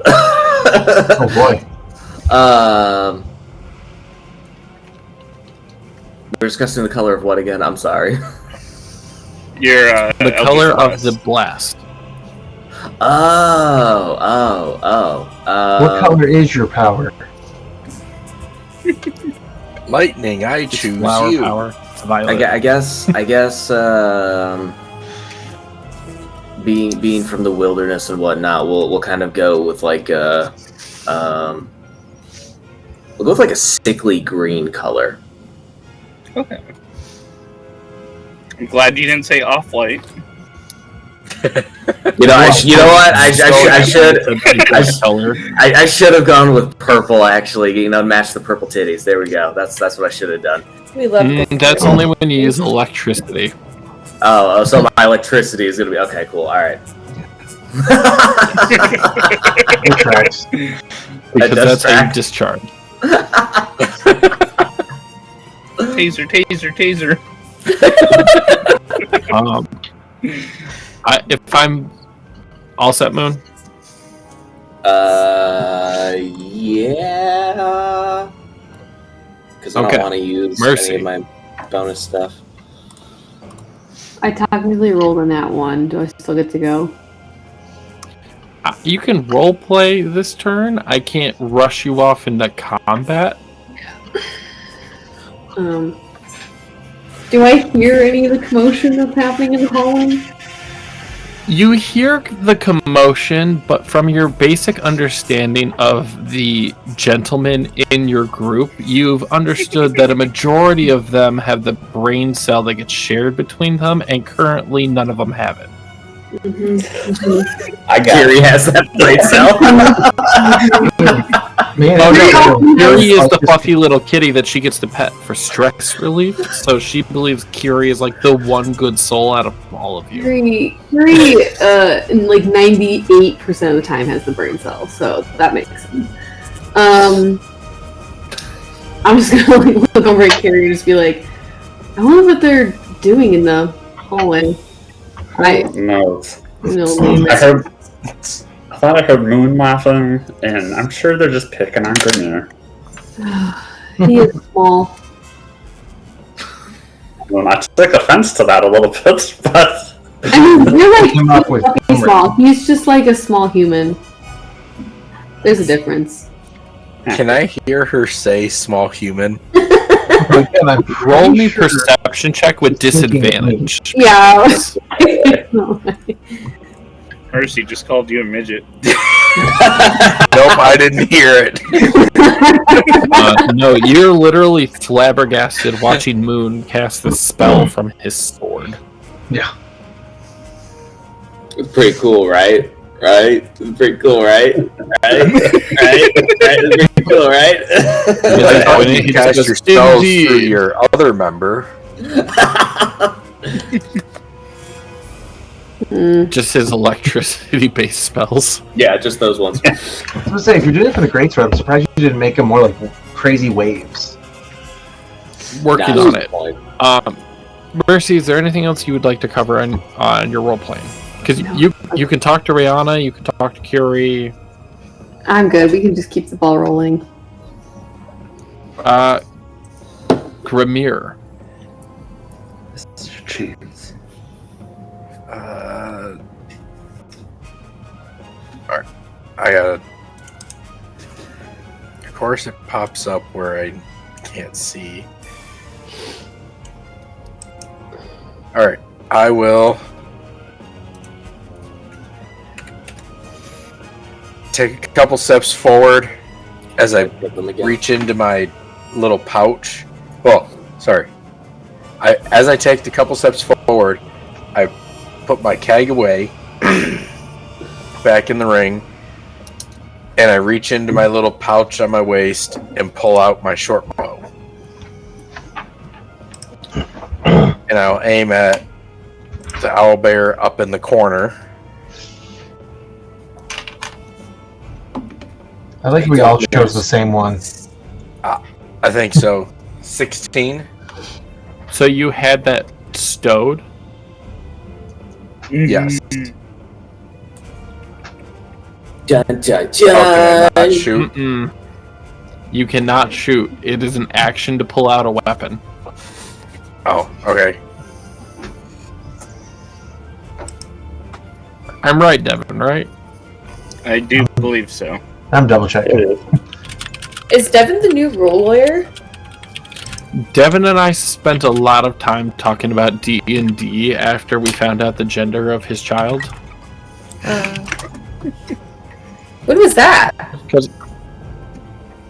Oh boy. We're discussing the color of what again? I'm sorry. Your the color of the blast. What color is your power? Lightning. I choose Flower you. power. Violet. I guess. Being from the wilderness and whatnot, we'll kind of go with like we'll go with like a sickly green color. Okay. I'm glad you didn't say off-white. You know, you know what? I should have gone with purple. Actually, match the purple titties. There we go. That's what I should have done. We love That's only when you use electricity. Oh, so my electricity is gonna be okay. Cool. All right. It tracks. Because does that's how you track. discharge. Taser. If I'm all set, Moon. Yeah. Because I Okay. don't want to use Mercy. any of my bonus stuff. I technically rolled on that one. Do I still get to go? You can role play this turn. I can't rush you off into combat. Do I hear any of the commotion that's happening in the hallway? You hear the commotion, but from your basic understanding of the gentlemen in your group, you've understood that a majority of them have the brain cell that gets shared between them, and currently none of them have it. Kiri has that brain cell. Man, Kiri is the fluffy little kitty that she gets to pet for stress relief, so she believes Kiri is like the one good soul out of all of you. Kiri, like 98% of the time has the brain cell, so that makes sense. I'm just gonna like look over at Kiri and just be like, I wonder what they're doing in the hallway. No. I thought I heard Moon laughing, and I'm sure they're just picking on Grimir. He is small. Well, I took offense to that a little bit, but... I mean, you're Came up with like small. He's just like a small human. There's a difference. Can I hear her say small human? Roll me perception check with disadvantage. Yeah. Mercy just called you a midget. Nope, I didn't hear it. No, you're literally flabbergasted watching Moon cast the spell from his sword. Yeah. It's pretty cool, right? It's pretty cool, right? It's pretty cool, right? You cast your spells through your other member. Just his electricity-based spells. Yeah, just those ones. I was gonna say, if you're doing it for the great threat, I'm surprised you didn't make them more like crazy waves. Working on it. Mercy, is there anything else you would like to cover on your role playing? Because you can talk to Rihanna, you can talk to Curie. I'm good. We can just keep the ball rolling. Grimir. This is your chance. Alright. I gotta... Of course it pops up where I can't see. Alright. I will... take a couple steps forward as I reach into my little pouch. Well, sorry. As I take a couple steps forward, I put my keg away, back in the ring, and I reach into my little pouch on my waist and pull out my short bow. And I'll aim at the owlbear up in the corner. I like we all chose the same one. I think so. 16? So you had that stowed? Yes. Dun, dun, dun. Oh, can I not shoot? Mm-mm. You cannot shoot. It is an action to pull out a weapon. Oh, okay. I'm right, Devin, right? I do believe so. I'm double checking. Is Devin the new role lawyer? Devin and I spent a lot of time talking about D&D after we found out the gender of his child. When was that? Because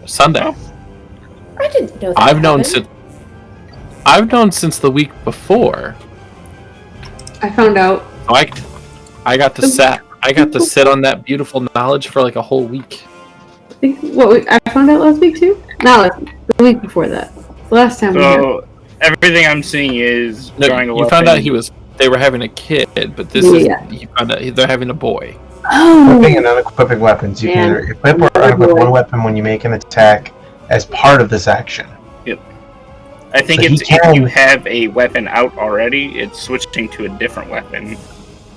Sunday. I didn't know that. I've known since the week before. I found out. I got to sit on that beautiful knowledge for like a whole week. I found out last week too? No, the week before that. The last time we had. So everything I'm seeing is drawing a you weapon. found out they were having a kid, but you found out they're having a boy. Oh! Equipping and unequipping weapons. You can either equip or unequip one weapon when you make an attack as part of this action. Yep. I think So if you have a weapon out already, it's switching to a different weapon.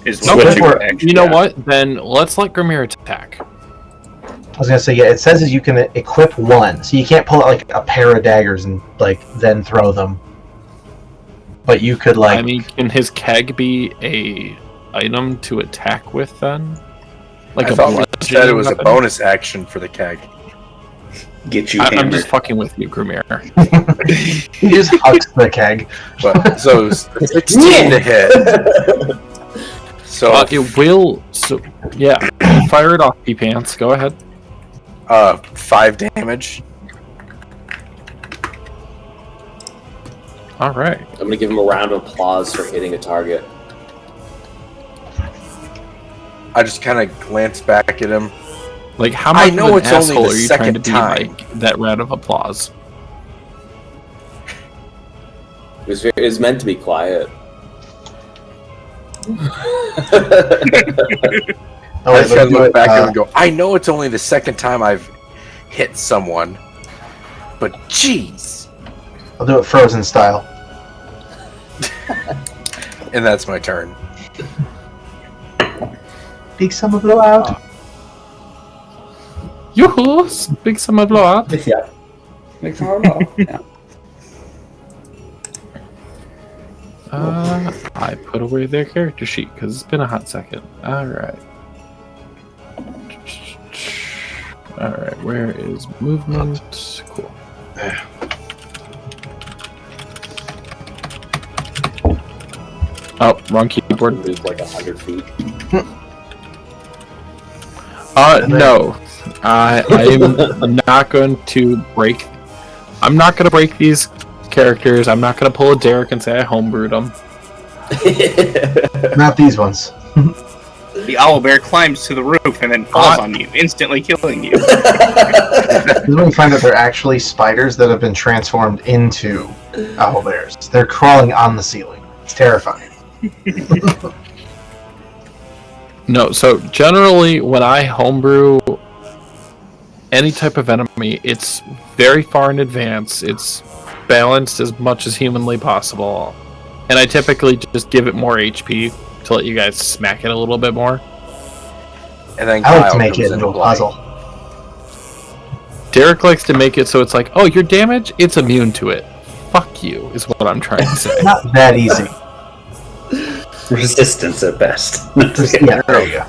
Is Okay. switching to action. You know what? Then let's let Grimir attack. I was gonna say, yeah, it says is you can equip one, so you can't pull out like a pair of daggers and like then throw them. But you could like. I mean, can his keg be a item to attack with then? Like I thought we said it was a bonus action for the keg. Get you I'm hammered. just fucking with you, Grimir. He just hucks the keg. But so 16 to hit. So it will. So yeah, fire it off, P-Pants. Go ahead. 5 damage. All right. I'm gonna give him a round of applause for hitting a target. I just kind of glance back at him. Like, how much I know of an it's only asshole the are you trying to second be? time. Like that round of applause. It was meant to be quiet. Oh, I wait, just gotta let's do look it. back at him and go, I know it's only the second time I've hit someone, but jeez. I'll do it Frozen style. And that's my turn. Big summer blowout. Yoo-hoo! Big summer blowout. Yeah. Make some more roll. Yeah. I put away their character sheet because it's been a hot second. Alright. Alright, where is movement? Cool. Oh, wrong keyboard. Moved like 100 feet. No. I am not going to break. I'm not going to break these characters. I'm not going to pull a Derek and say I homebrewed them. Not these ones. The owlbear climbs to the roof and then falls on you, instantly killing you. This is when you find out they're actually spiders that have been transformed into owlbears. They're crawling on the ceiling. It's terrifying. No, so generally when I homebrew any type of enemy, it's very far in advance. It's balanced as much as humanly possible. And I typically just give it more HP to let you guys smack it a little bit more. And then I like Kyle to make comes it into a play. puzzle. Derek likes to make it so it's like, oh, your damage, it's immune to it. Fuck you, is what I'm trying to say. Not that easy. Resistance at best. Yeah, there you go.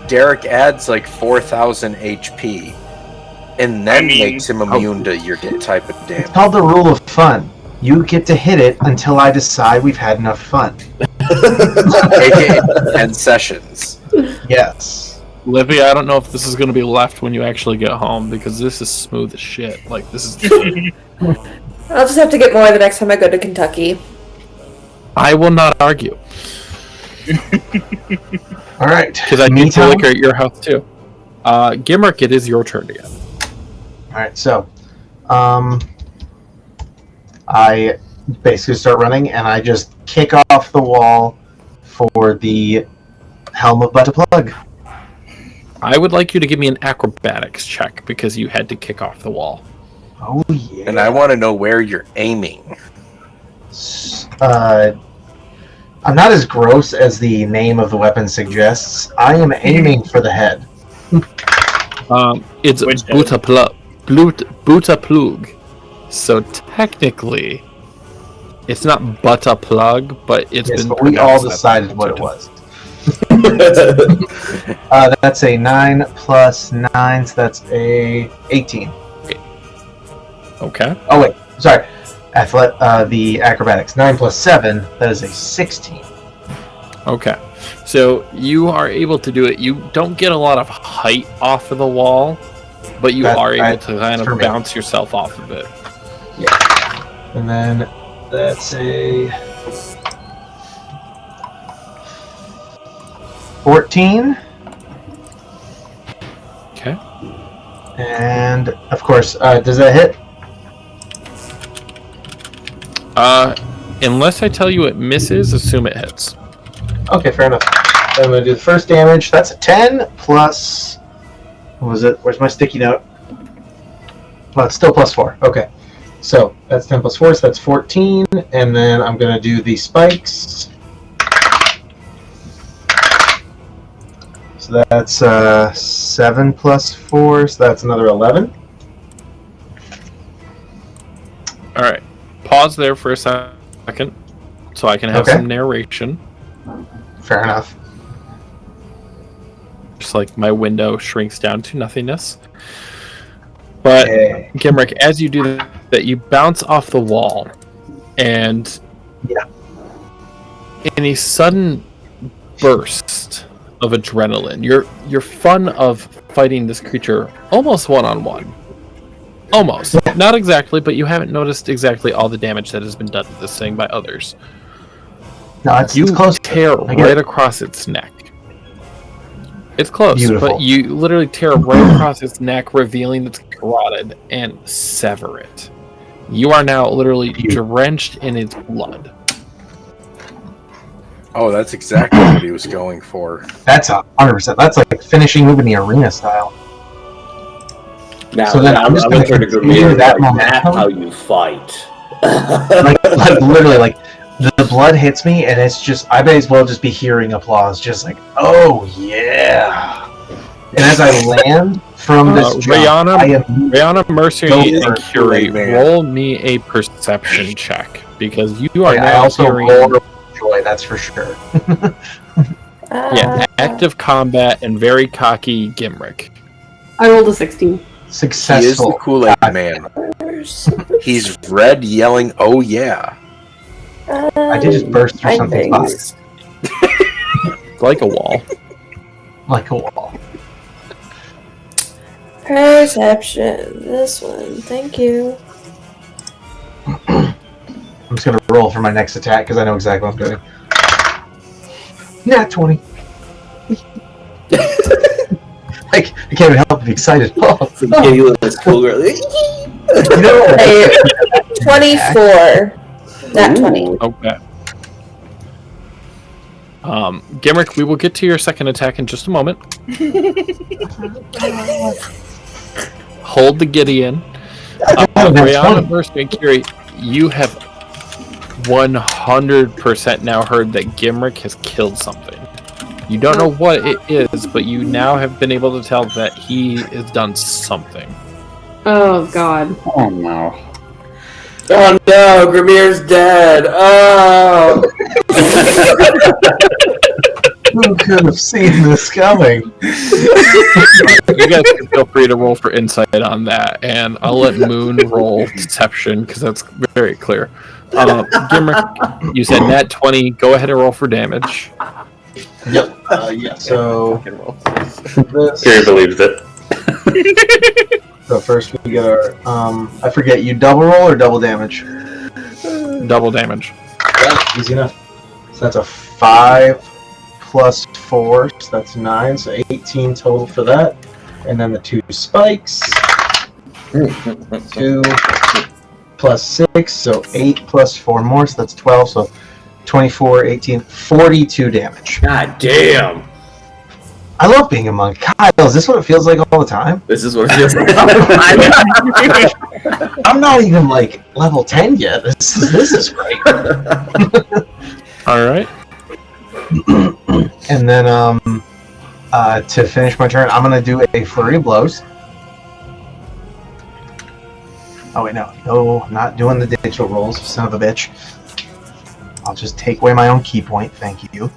Derek adds like 4,000 HP, and then makes him immune to your type of It's damage. called the rule of fun. You get to hit it until I decide we've had enough fun. AKA 10 sessions. Yes. Livy, I don't know if this is going to be left when you actually get home, because this is smooth as shit. Like, this is... I'll just have to get more the next time I go to Kentucky. I will not argue. Alright. Because I need to liquor at your house, too. Gimrick, it is your turn again. Alright, so... I basically start running, and I just kick off the wall for the Helm of Butt Plug. I would like you to give me an acrobatics check, because you had to kick off the wall. Oh, yeah. And I want to know where you're aiming. I'm not as gross as the name of the weapon suggests. I am aiming for the head. It's Which head? Butaplug. So technically, it's not Butaplug, but it's Yes, been. but we all pronounced that decided what it so was. That's a 9 plus 9, so that's a 18. Okay. Oh wait, sorry. The acrobatics 9 plus 7, that is a 16. Okay. So you are able to do it. You don't get a lot of height off of the wall, but you are able to kind of bounce yourself off of it. Yeah. And then that's a 14. Okay. And of course, does that hit? Unless I tell you it misses, assume it hits. Okay, fair enough. I'm going to do the first damage. That's a 10 plus... What was it? Where's my sticky note? Well, it's still plus 4. Okay. So, that's 10 plus 4, so that's 14. And then I'm going to do the spikes. So that's 7 plus 4, so that's another 11. Alright. Pause there for a second, so I can have some narration. Fair enough. Just like my window shrinks down to nothingness. But, Gimrick, as you do that, you bounce off the wall, and in a sudden burst of adrenaline. Your fun of fighting this creature almost one-on-one. Almost. Not exactly, but you haven't noticed exactly all the damage that has been done to this thing by others. No, it's You close. tear right across its neck. It's close, Beautiful. but you literally tear right across its neck, revealing its carotid, and sever it. You are now literally drenched in its blood. Oh, that's exactly what he was going for. That's 100%. That's like finishing move in the arena style. Now, So then I'm just going gonna to turn to continue Gramir. that Like, that's momentum. how you fight. like literally, like the blood hits me, and it's just I may as well just be hearing applause, just like, oh yeah. And as I land from this jump, Rihanna, Mercury, Go and for it, Curie, man. roll me a perception check because you are I now also hearing. roll joy. That's for sure. Yeah, active combat and very cocky Gimrick. I rolled a 16. He is the Successful. Kool-Aid man. He's red yelling, oh yeah. I did just burst through something's body, Like a wall. like a wall. Perception. This one. Thank you. I'm just gonna roll for my next attack because I know exactly what I'm doing. Nat 20. I can't even help but be excited. Oh, You little schoolgirl. you know, Hey, 24. Not 20. Okay. Gimrick, we will get to your second attack in just a moment. Hold the Gideon. Rihanna, Mercy, and Kiri, you have 100% now heard that Gimrick has killed something. You don't know what it is, but you now have been able to tell that he has done something. Oh god. Oh no. Oh no, Gramir's dead. Oh. who could have seen this coming? You guys can feel free to roll for insight on that, and I'll let Moon roll deception because that's very clear. Gimrick, you said nat 20. Go ahead and roll for damage. Yep. Yeah. So this. Gary believes it. So first we get our. I forget. You double roll or double damage? Double damage. Yeah, easy enough. So that's a 5 plus 4, so that's 9. So 18 total for that, and then the 2 spikes. 2 plus 6, so 8 plus 4 more, so that's 12. So 24, 18, 42 damage. God damn. I love being a monk. God, is this what it feels like all the time? This is what it feels like. I'm not even like level 10 yet. This is great. All right. And then to finish my turn, I'm gonna do a flurry of blows. Oh wait, no, not doing the digital rolls, son of a bitch. I'll just take away my own key point. Thank you.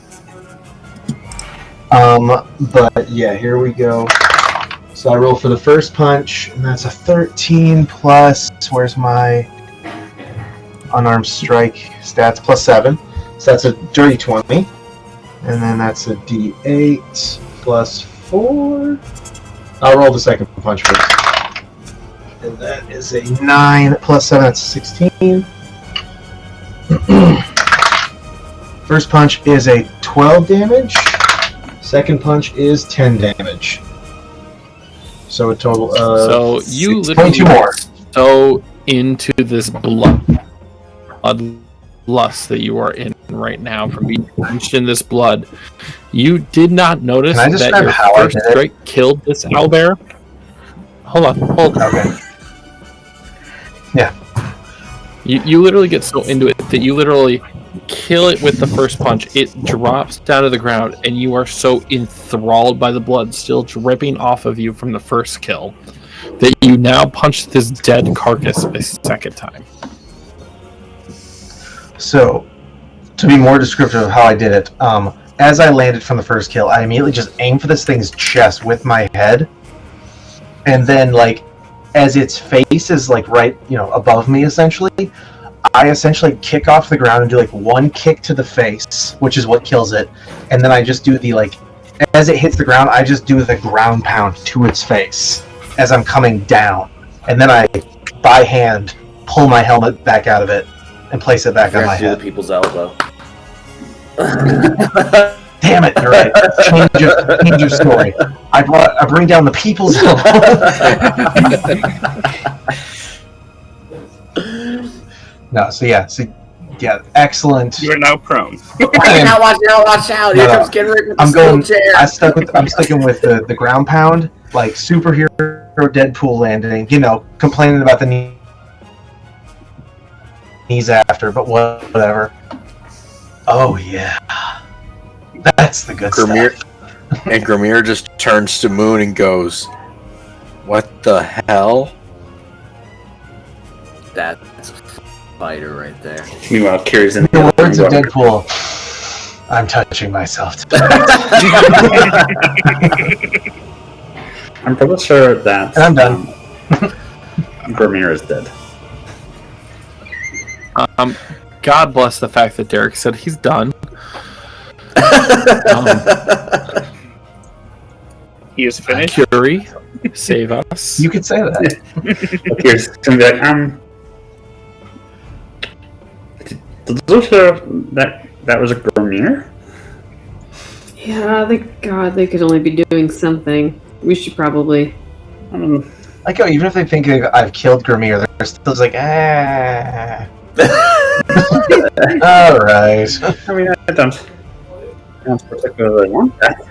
But yeah, here we go. So I roll for the first punch, and that's a 13 plus. Where's my unarmed strike stats? Plus 7. So that's a dirty 20. And then that's a d8 plus 4. I'll roll the second punch first. And that is a 9 plus 7, that's 16. First punch is a 12 damage. Second punch is 10 damage. So a total of So you 22 literally more. so into this bloodlust that you are in right now from being drenched in this blood. You did not notice Can I that describe your how I first did it? strike killed this owlbear. Hold on. Okay. Yeah. You literally get so into it that you literally kill it with the first punch. It drops down to the ground, and you are so enthralled by the blood still dripping off of you from the first kill that you now punch this dead carcass a second time. So, to be more descriptive of how I did it, as I landed from the first kill, I immediately just aimed for this thing's chest with my head, and then, like, as its face is, like, right, above me, essentially, I essentially kick off the ground and do like one kick to the face, which is what kills it, and then I just do the like, as it hits the ground, I just do the ground pound to its face as I'm coming down, and then I, by hand, pull my helmet back out of it and place it back on my head. The people's elbow. Damn it! You're right. Change your story. I bring down the people's elbow. No, so yeah, excellent. You are now prone. Now watch out! Here comes Kendrick with the steel chair. I'm sticking with the ground pound, like superhero Deadpool landing. You know, complaining about the knees after, but whatever. Oh yeah, that's the good stuff. And Grimir just turns to Moon and goes, "What the hell?" That's a fighter right there. Meanwhile, Kiri's in the words of Deadpool. I'm touching myself tonight. I'm pretty sure that. And I'm done. Grimir is dead. God bless the fact that Derek said he's done. He is finished. Curie, save us. You could say that. Kiri's gonna be like, did those that was a Grimir? Yeah, thank God they could only be doing something. We should probably. Like, oh, even if they think I've killed Grimir, they're still just like, all right. I mean, I don't particularly want that.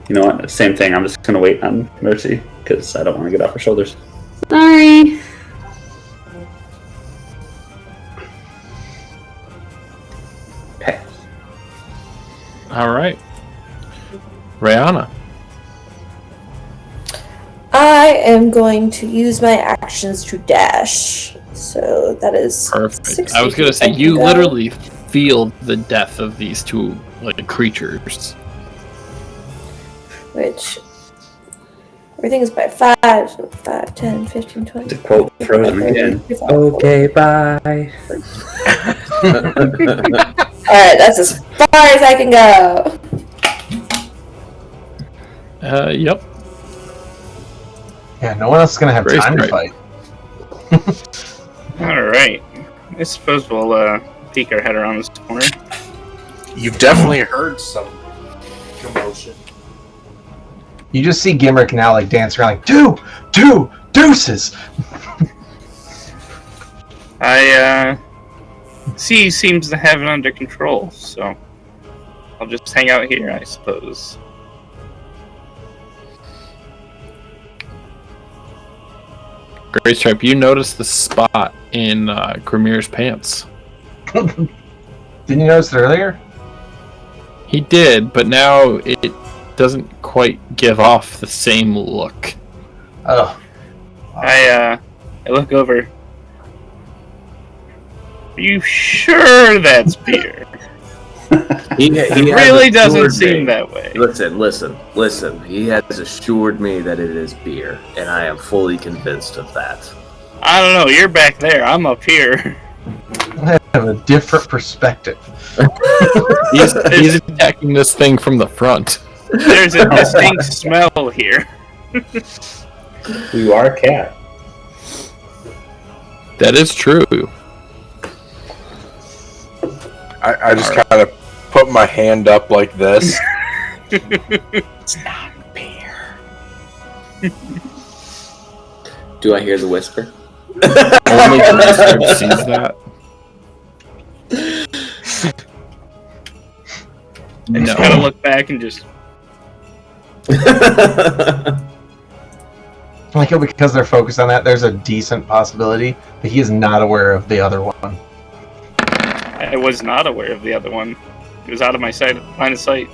You know what? Same thing. I'm just gonna wait on Mercy because I don't want to get off her shoulders. Sorry. Pass. All right, Rihanna. I am going to use my actions to dash. So that is Perfect. 60 I was gonna say feet you go. literally feel the death of these two like creatures. Which everything is by 5, so 5, 10, 15, 20. To quote Frozen again. 55. Okay, bye. Alright, that's as far as I can go. Yep. Yeah, no one else is gonna have Very time straight. to fight. Alright. I suppose we'll peek our head around this corner. You've definitely heard some commotion. You just see Gimrick now like dance around like deuces. C seems to have it under control, so I'll just hang out here, I suppose. Great Stripe, you noticed the spot in Grimir's pants. Didn't you notice it earlier? He did, but now it doesn't quite give off the same look. Oh. I look over. Are you sure that's beer? It really doesn't seem that way. Listen. He has assured me that it is beer, and I am fully convinced of that. I don't know. You're back there. I'm up here. I have a different perspective. He's attacking this thing from the front. There's a distinct smell here. You are a cat. That is true. I just kind of put my hand up like this. It's not beer. Do I hear the whisper? Only Great Stripe sees that. I just kind of look back and just... Like, because they're focused on that, there's a decent possibility that he is not aware of the other one. I was not aware of the other one. It was out of my line of sight.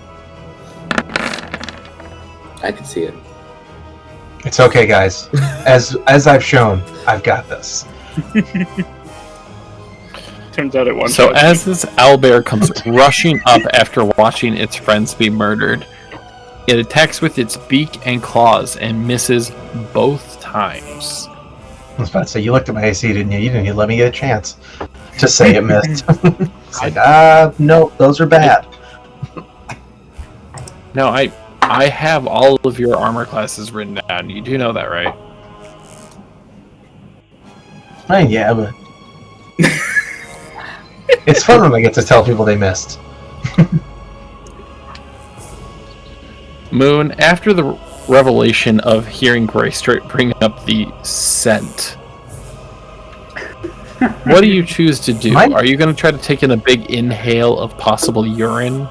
I can see it. It's okay, guys. As I've shown, I've got this. Turns out it won. So as this owlbear comes rushing up after watching its friends be murdered, it attacks with its beak and claws and misses both times. times. I was about to say, you looked at my AC, didn't you? You didn't even let me get a chance to say it missed. It's like, no, those are bad. No, I have all of your armor classes written down. You do know that, right? Yeah, but it's fun when I get to tell people they missed. Moon, after the revelation of hearing Greystripe bring up the scent, what do you choose to do? Are you going to try to take in a big inhale of possible urine?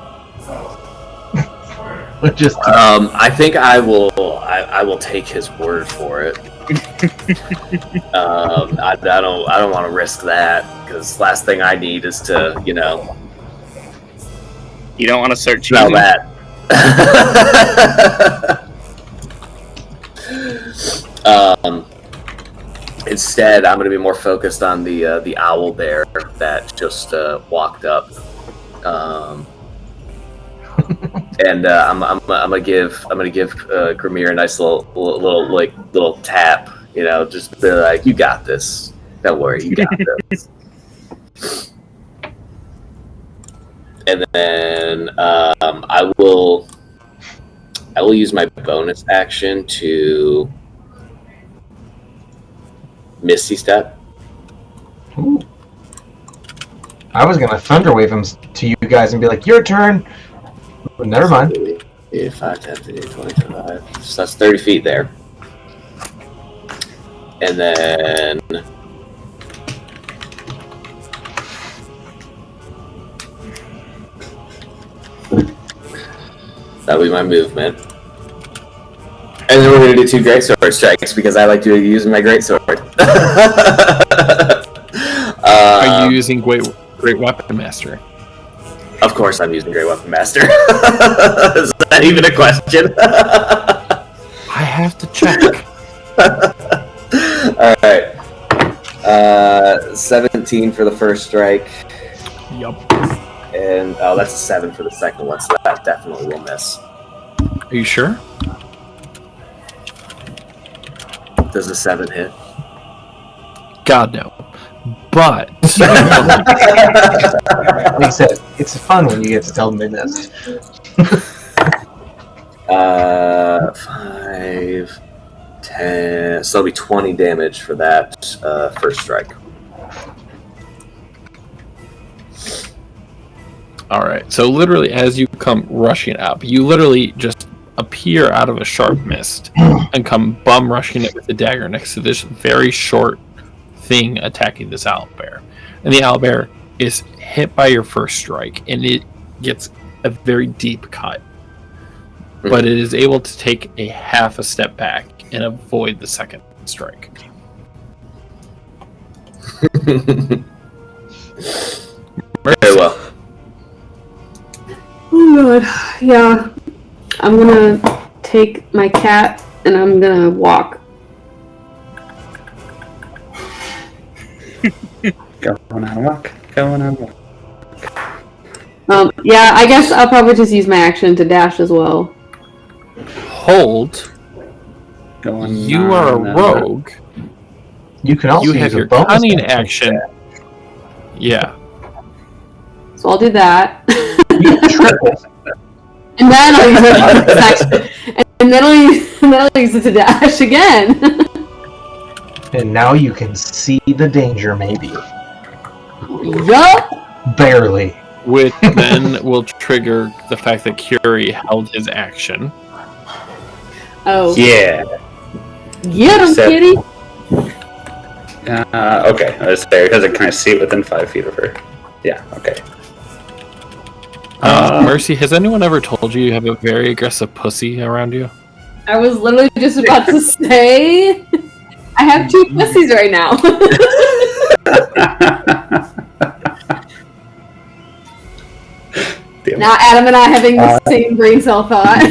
I think I will take his word for it. I don't want to risk that, because last thing I need is to, you don't want to start smell choosing that. Instead, I'm going to be more focused on the owl bear that just walked up. And I'm gonna give Grimir a nice little tap, just be like, you got this. Don't worry, you got this. And then I will use my bonus action to Misty Step. Ooh. I was gonna Thunderwave him to you guys and be like, your turn. But never mind. 5, 10, 15, 25. So that's 30 feet there. And then that'll be my movement. And then we're going to do 2 greatsword strikes, because I like to use my greatsword. Are you using Great Weapon Master? Of course I'm using Great Weapon Master. Is that even a question? I have to check. Alright. 17 for the first strike. Yup. And that's a 7 for the second one, so that definitely will miss. Are you sure? Does a 7 hit? God, no. But like I said, it's fun when you get to tell them they missed. 5, 10. So that'll be 20 damage for that first strike. Alright, so literally as you come rushing up, you literally just appear out of a sharp mist and come bum rushing it with the dagger next to this very short thing attacking this owlbear. And the owlbear is hit by your first strike, and it gets a very deep cut. But it is able to take a half a step back and avoid the second strike. Very well. Oh god, yeah. I'm gonna take my cat and I'm gonna walk. Going on a walk. Yeah, I guess I'll probably just use my action to dash as well. Hold. You are a rogue. You can also You have use your a bonus cunning action. Yeah. So I'll do that. You triple. And then I'll use my bonus action. And then I'll use it to dash again. And now you can see the danger, maybe. Yup. Barely. Which then will trigger the fact that Curie held his action. Oh. Yeah. Get him, kitty. Okay. I was there because I kind of see it within 5 feet of her. Yeah. Okay. Mercy, has anyone ever told you have a very aggressive pussy around you? I was literally just about to say, I have 2 pussies right now. Now Adam and I having the same brain cell thought.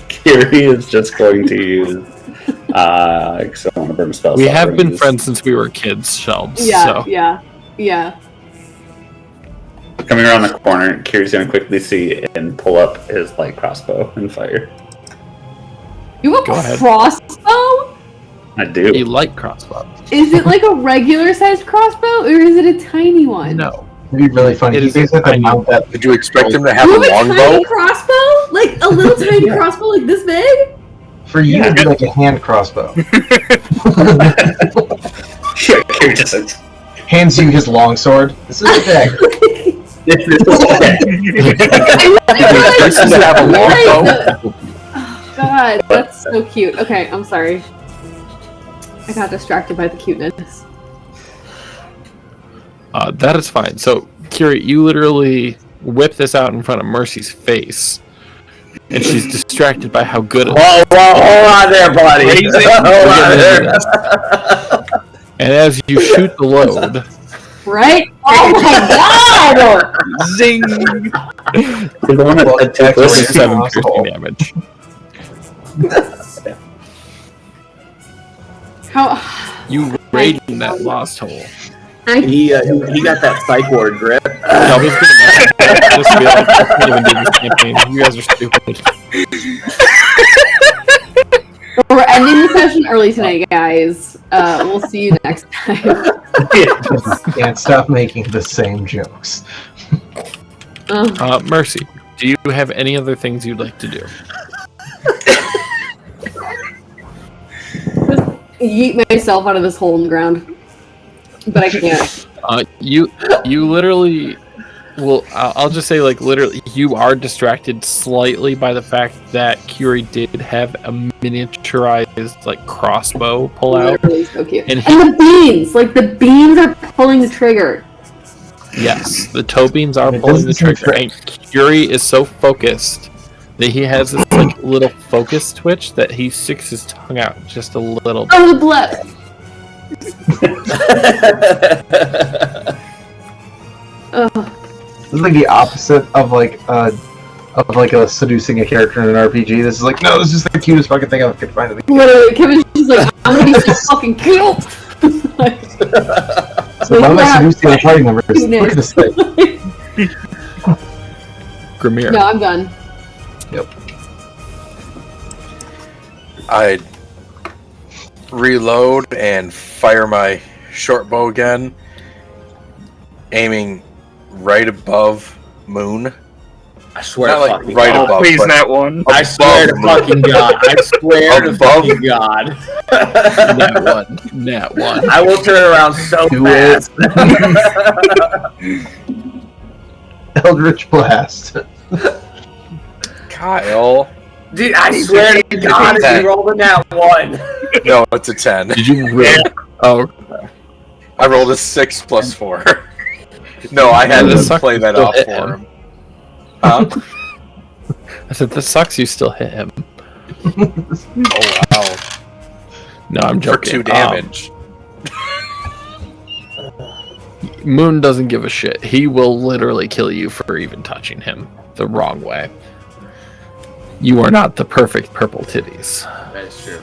Kiri is just going to use so I want to burn spells. We have been friends since we were kids, Shelbs. Yeah, so. yeah. Coming around the corner, Kiri's going to quickly see and pull up his light crossbow and fire. You have Go a ahead. crossbow? I do. A light crossbow. Is it like a regular sized crossbow or is it a tiny one? No. It'd be really funny. It You is guys have to tiny. mount that. Did you expect him to have You a have a longbow? tiny crossbow? Like a little tiny crossbow like this big? For you, it'd be like a hand crossbow. Yeah, Carrie doesn't. Hands you his longsword. This is a dagger. Did you expect him to have a longbow? Oh, God, that's so cute. Okay, I'm sorry. I got distracted by the cuteness. That is fine. So, Kiri, you literally whip this out in front of Mercy's face, and she's distracted by how good it Whoa, hold on there, buddy. Crazy. Hold on there. And as you shoot the load, Right? Oh my God! zing! You're the one that Well, had two that's pussies. 7 Asshole. piercing damage. How? You raiding that lost hole. He got that psych ward grip. I was gonna just be like, I can't even do this campaign. You guys are stupid. We're ending the session early tonight, guys. We'll see you next time. Can't stop making the same jokes. Mercy, do you have any other things you'd like to do? Yeet myself out of this hole in the ground. But I can't. You literally will. I'll just say, like, literally, you are distracted slightly by the fact that Curie did have a miniaturized, like, crossbow pull out. Literally so cute. And And the beans! Like, the beans are pulling the trigger. Yes, the toe beams are It pulling the doesn't seem trigger, and Curie is so focused that he has this, like, little focus twitch that he sticks his tongue out just a little bit. Oh, the blood! Oh, This is like the opposite of like a seducing a character in an RPG. This is like, no, this is the cutest fucking thing I could find. literally, Kevin's just like, I'm gonna be so fucking cute! So one of my seducing the party members. Look at this thing. Grimir. No, I'm done. I'd reload and fire my short bow again, aiming right above Moon. I swear Not to like fucking right God. above, Please, but not one. I swear to above fucking God. I swear to Above. fucking God. Nat one. I will turn around so Do fast. Eldritch Blast. Kyle. Dude, I swear to God, if you rolled a nat one. No, it's a 10. Did you really? Oh, I rolled a 6 plus 4. No, I had Yeah, to this sucks. play that Still off hit for him. him. Huh? I said, this sucks, you still hit him. Oh, wow. No, I'm For joking. 2 damage. Moon doesn't give a shit. He will literally kill you for even touching him the wrong way. You are not the perfect purple titties. That is true.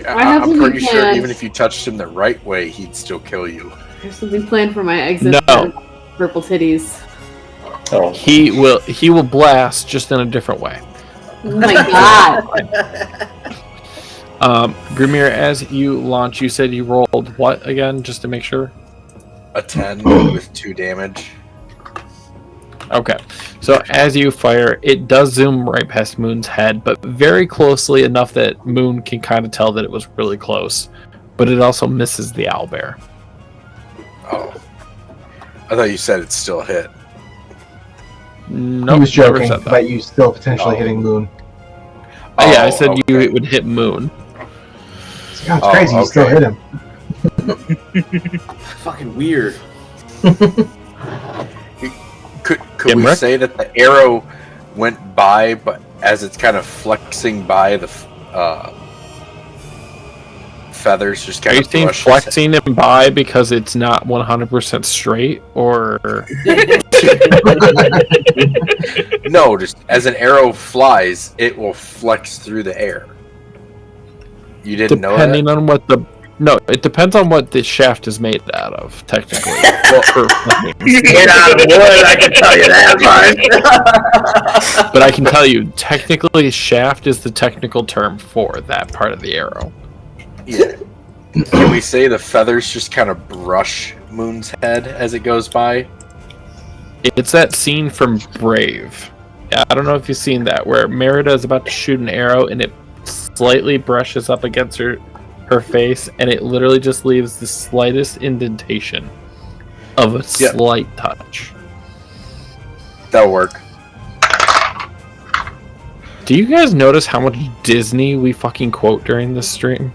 I have I'm something pretty sure planned. even if you touched him the right way, he'd still kill you. There's something planned for my exit. No. Purple titties. Oh, He will blast just in a different way. Oh my God. Grimir, as you launch, you said you rolled what again, just to make sure? A 10 with 2 damage. Okay. So as you fire, it does zoom right past Moon's head, but very closely enough that Moon can kind of tell that it was really close. But it also misses the owlbear. Oh. I thought you said it still hit. No, He was joking said that. about you still potentially Oh. hitting Moon. Yeah, I Oh, said okay. it would hit Moon. God, it's Oh, crazy. You still okay. hit him. Fucking weird. Could we Gimrick? say that the arrow went by, but as it's kind of flexing by, the feathers just Are kind you of saying brush his flexing him by because it's not 100% straight, or head? No, just as an arrow flies, it will flex through the air. You didn't know that? depending on what the No, it depends on what the shaft is made out of, technically. Made out of wood, I can tell you that much. But I can tell you, technically, shaft is the technical term for that part of the arrow. Yeah. Can we say the feathers just kind of brush Moon's head as it goes by? It's that scene from Brave. I don't know if you've seen that, where Merida is about to shoot an arrow and it slightly brushes up against her face, and it literally just leaves the slightest indentation of a slight touch. That'll work. Do you guys notice how much Disney we fucking quote during this stream?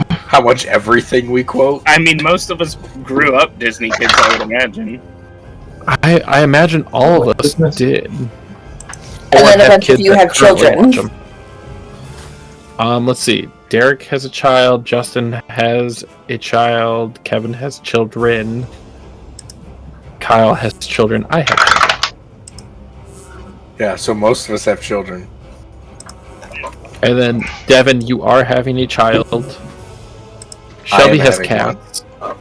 How much everything we quote? I mean, most of us grew up Disney kids, I would imagine. I imagine all of us did. And then a bunch of you have children. Let's see. Derek has a child. Justin has a child. Kevin has children. Kyle has children. I have children. Yeah, so most of us have children. And then, Devin, you are having a child. Shelby has cats. I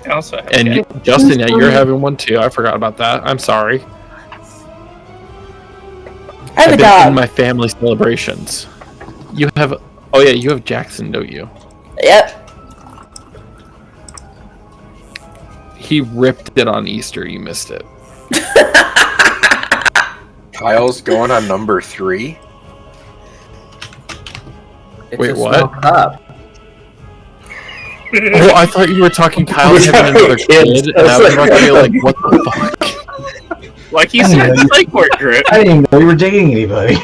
also have And Justin, yeah, you're having one too. I forgot about that. I'm sorry. I have a I've been dog. in my family celebrations. You have... Oh yeah, you have Jackson, don't you? Yep. He ripped it on Easter. You missed it. Kyle's going on number 3. Wait, what? Up. Oh, I thought you were talking Kyle having another kid, and I was about to be like, what the fuck? Like you said, psych ward grip. I didn't even know you were dating anybody.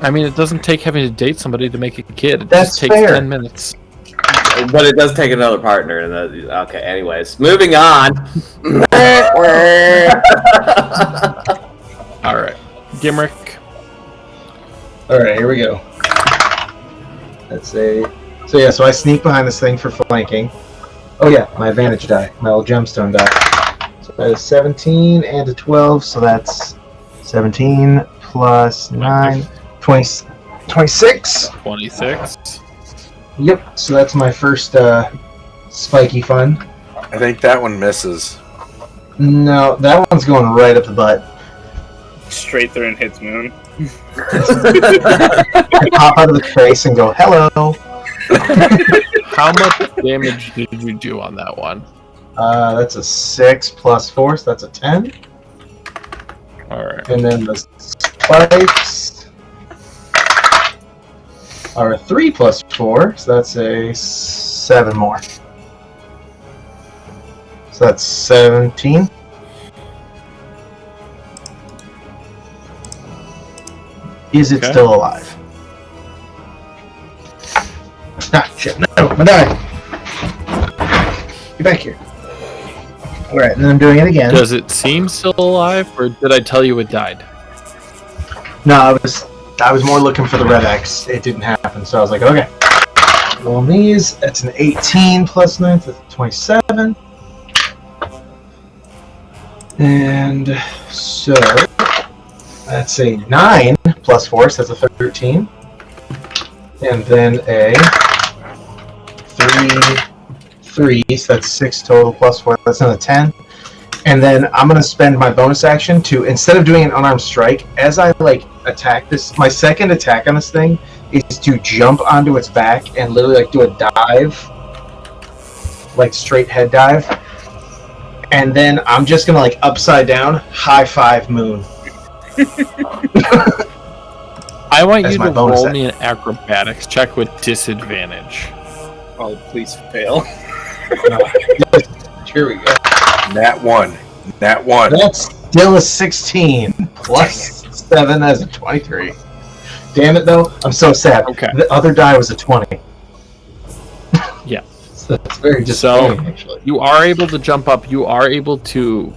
I mean, it doesn't take having to date somebody to make a kid. It That's just takes fair. 10 minutes. But it does take another partner. And okay, anyways. Moving on. Alright. Gimrick. Alright, here we go. Let's say... So I sneak behind this thing for flanking. Oh yeah, my advantage die. My old gemstone die. So that is 17 and a 12, so that's 17 plus 9, 20, 26. 26. Yep, so that's my first spiky fun. I think that one misses. No, that one's going right up the butt. Straight through and hits Moon. I pop out of the face and go, hello. How much damage did you do on that one? That's a 6 plus 4, so that's a 10. Alright. And then the spikes are a 3 plus 4, so that's a 7 more. So that's 17. Is it still alive? Ah, shit, no, I died. Get back here. Alright, and then I'm doing it again. Does it seem still alive, or did I tell you it died? No, I was more looking for the red X. It didn't happen, so I was like, okay. Roll these. That's an 18 plus 9, so that's 27. And so that's a 9 plus 4, so that's a 13. And then a 3, so that's 6 total plus 4, that's another 10. And then I'm going to spend my bonus action to, instead of doing an unarmed strike, as I attack this, my second attack on this thing is to jump onto its back and literally do a dive, straight head dive. And then I'm just going to upside down, high five Moon. I want That's you my to bonus roll me an acrobatics check with disadvantage. Oh, please fail. Here we go. Nat 1. That's still a 16. Plus 7 as a 23. Damn it, though. I'm so sad. Okay. The other die was a 20. Yeah. So it's very disappointing, actually. You are able to jump up. You are able to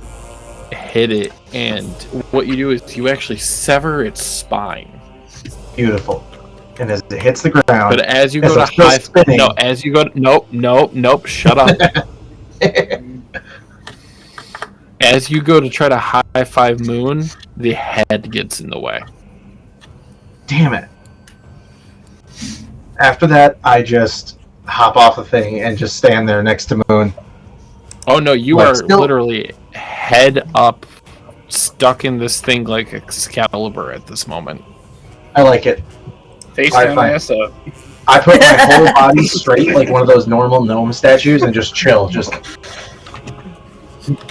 hit it. And what you do is you actually sever its spine. Beautiful. And as it hits the ground... But as you go to still spinning, as you go to... Nope. Shut up. As you go to try to high five Moon, the head gets in the way. Damn it. After that, I just hop off the thing and just stand there next to Moon. Oh no, you Like, are still- literally head up, stuck in this thing like Excalibur at this moment. I like it. Face Alright, down, fine. ass up. I put my whole body straight like one of those normal gnome statues and just chill. Just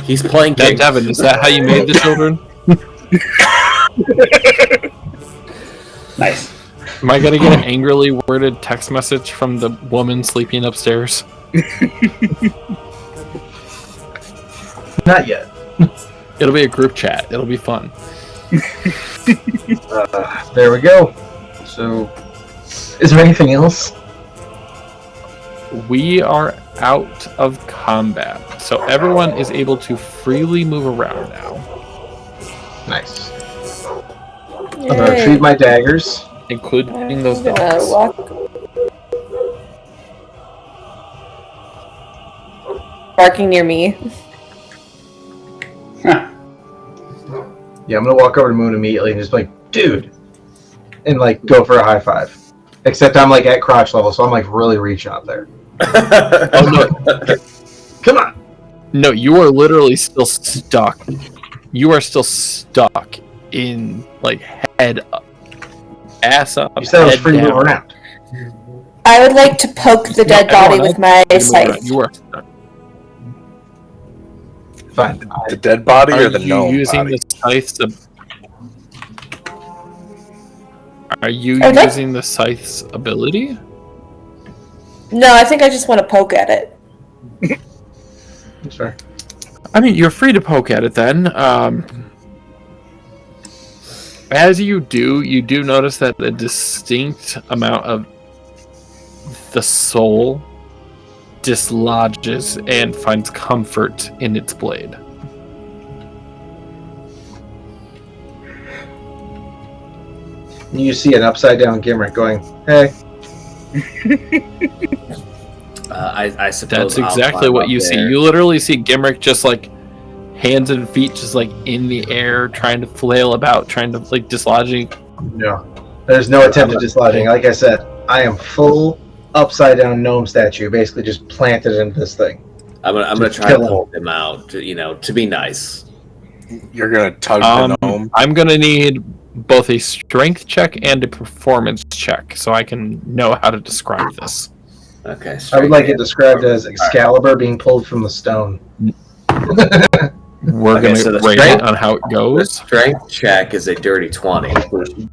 He's playing Now, king. Devin, is that how you made the children? Nice. Am I gonna get an angrily worded text message from the woman sleeping upstairs? not yet. It'll be a group chat. It'll be fun. There we go. So, is there anything else? We are out of combat, so everyone is able to freely move around now, Nice. I'm gonna retrieve my daggers. including those I'm gonna dogs. walk. Barking near me. Yeah, I'm gonna walk over to Moon immediately and just be like, dude, and like go for a high five. Except I'm like at crotch level, so I'm like really reaching up there. Oh no, Come on. no, you are literally still stuck. You are still stuck in like head up, ass up. You said I was head free to down. move around. I would like to poke the dead No, everyone body with my else is moving around. scythe. You are stuck. Fine. The dead body Are or the you gnome using body? the scythe's Are you Okay. using the scythe's ability? No, I think I just want to poke at it. Sorry. I mean, you're free to poke at it then. As you do notice that a distinct amount of the soul dislodges and finds comfort in its blade. You see an upside down Gimrick going, hey. I suppose That's I'll exactly climb what up you see. there. You literally see Gimrick just like hands and feet just like in the air, trying to flail about, trying to like dislodging. No. There's no attempt at dislodging. Like I said, I am full upside down gnome statue, basically just planted into this thing. I'm gonna Just try to kill him. pull him out, to be nice. You're gonna tug the gnome. I'm gonna need both a strength check and a performance check so I can know how to describe this. Okay. I would like straight it described as Excalibur being pulled from the stone. We're Okay, so gonna the rate it strength- on how it The goes. strength check is a dirty 20. The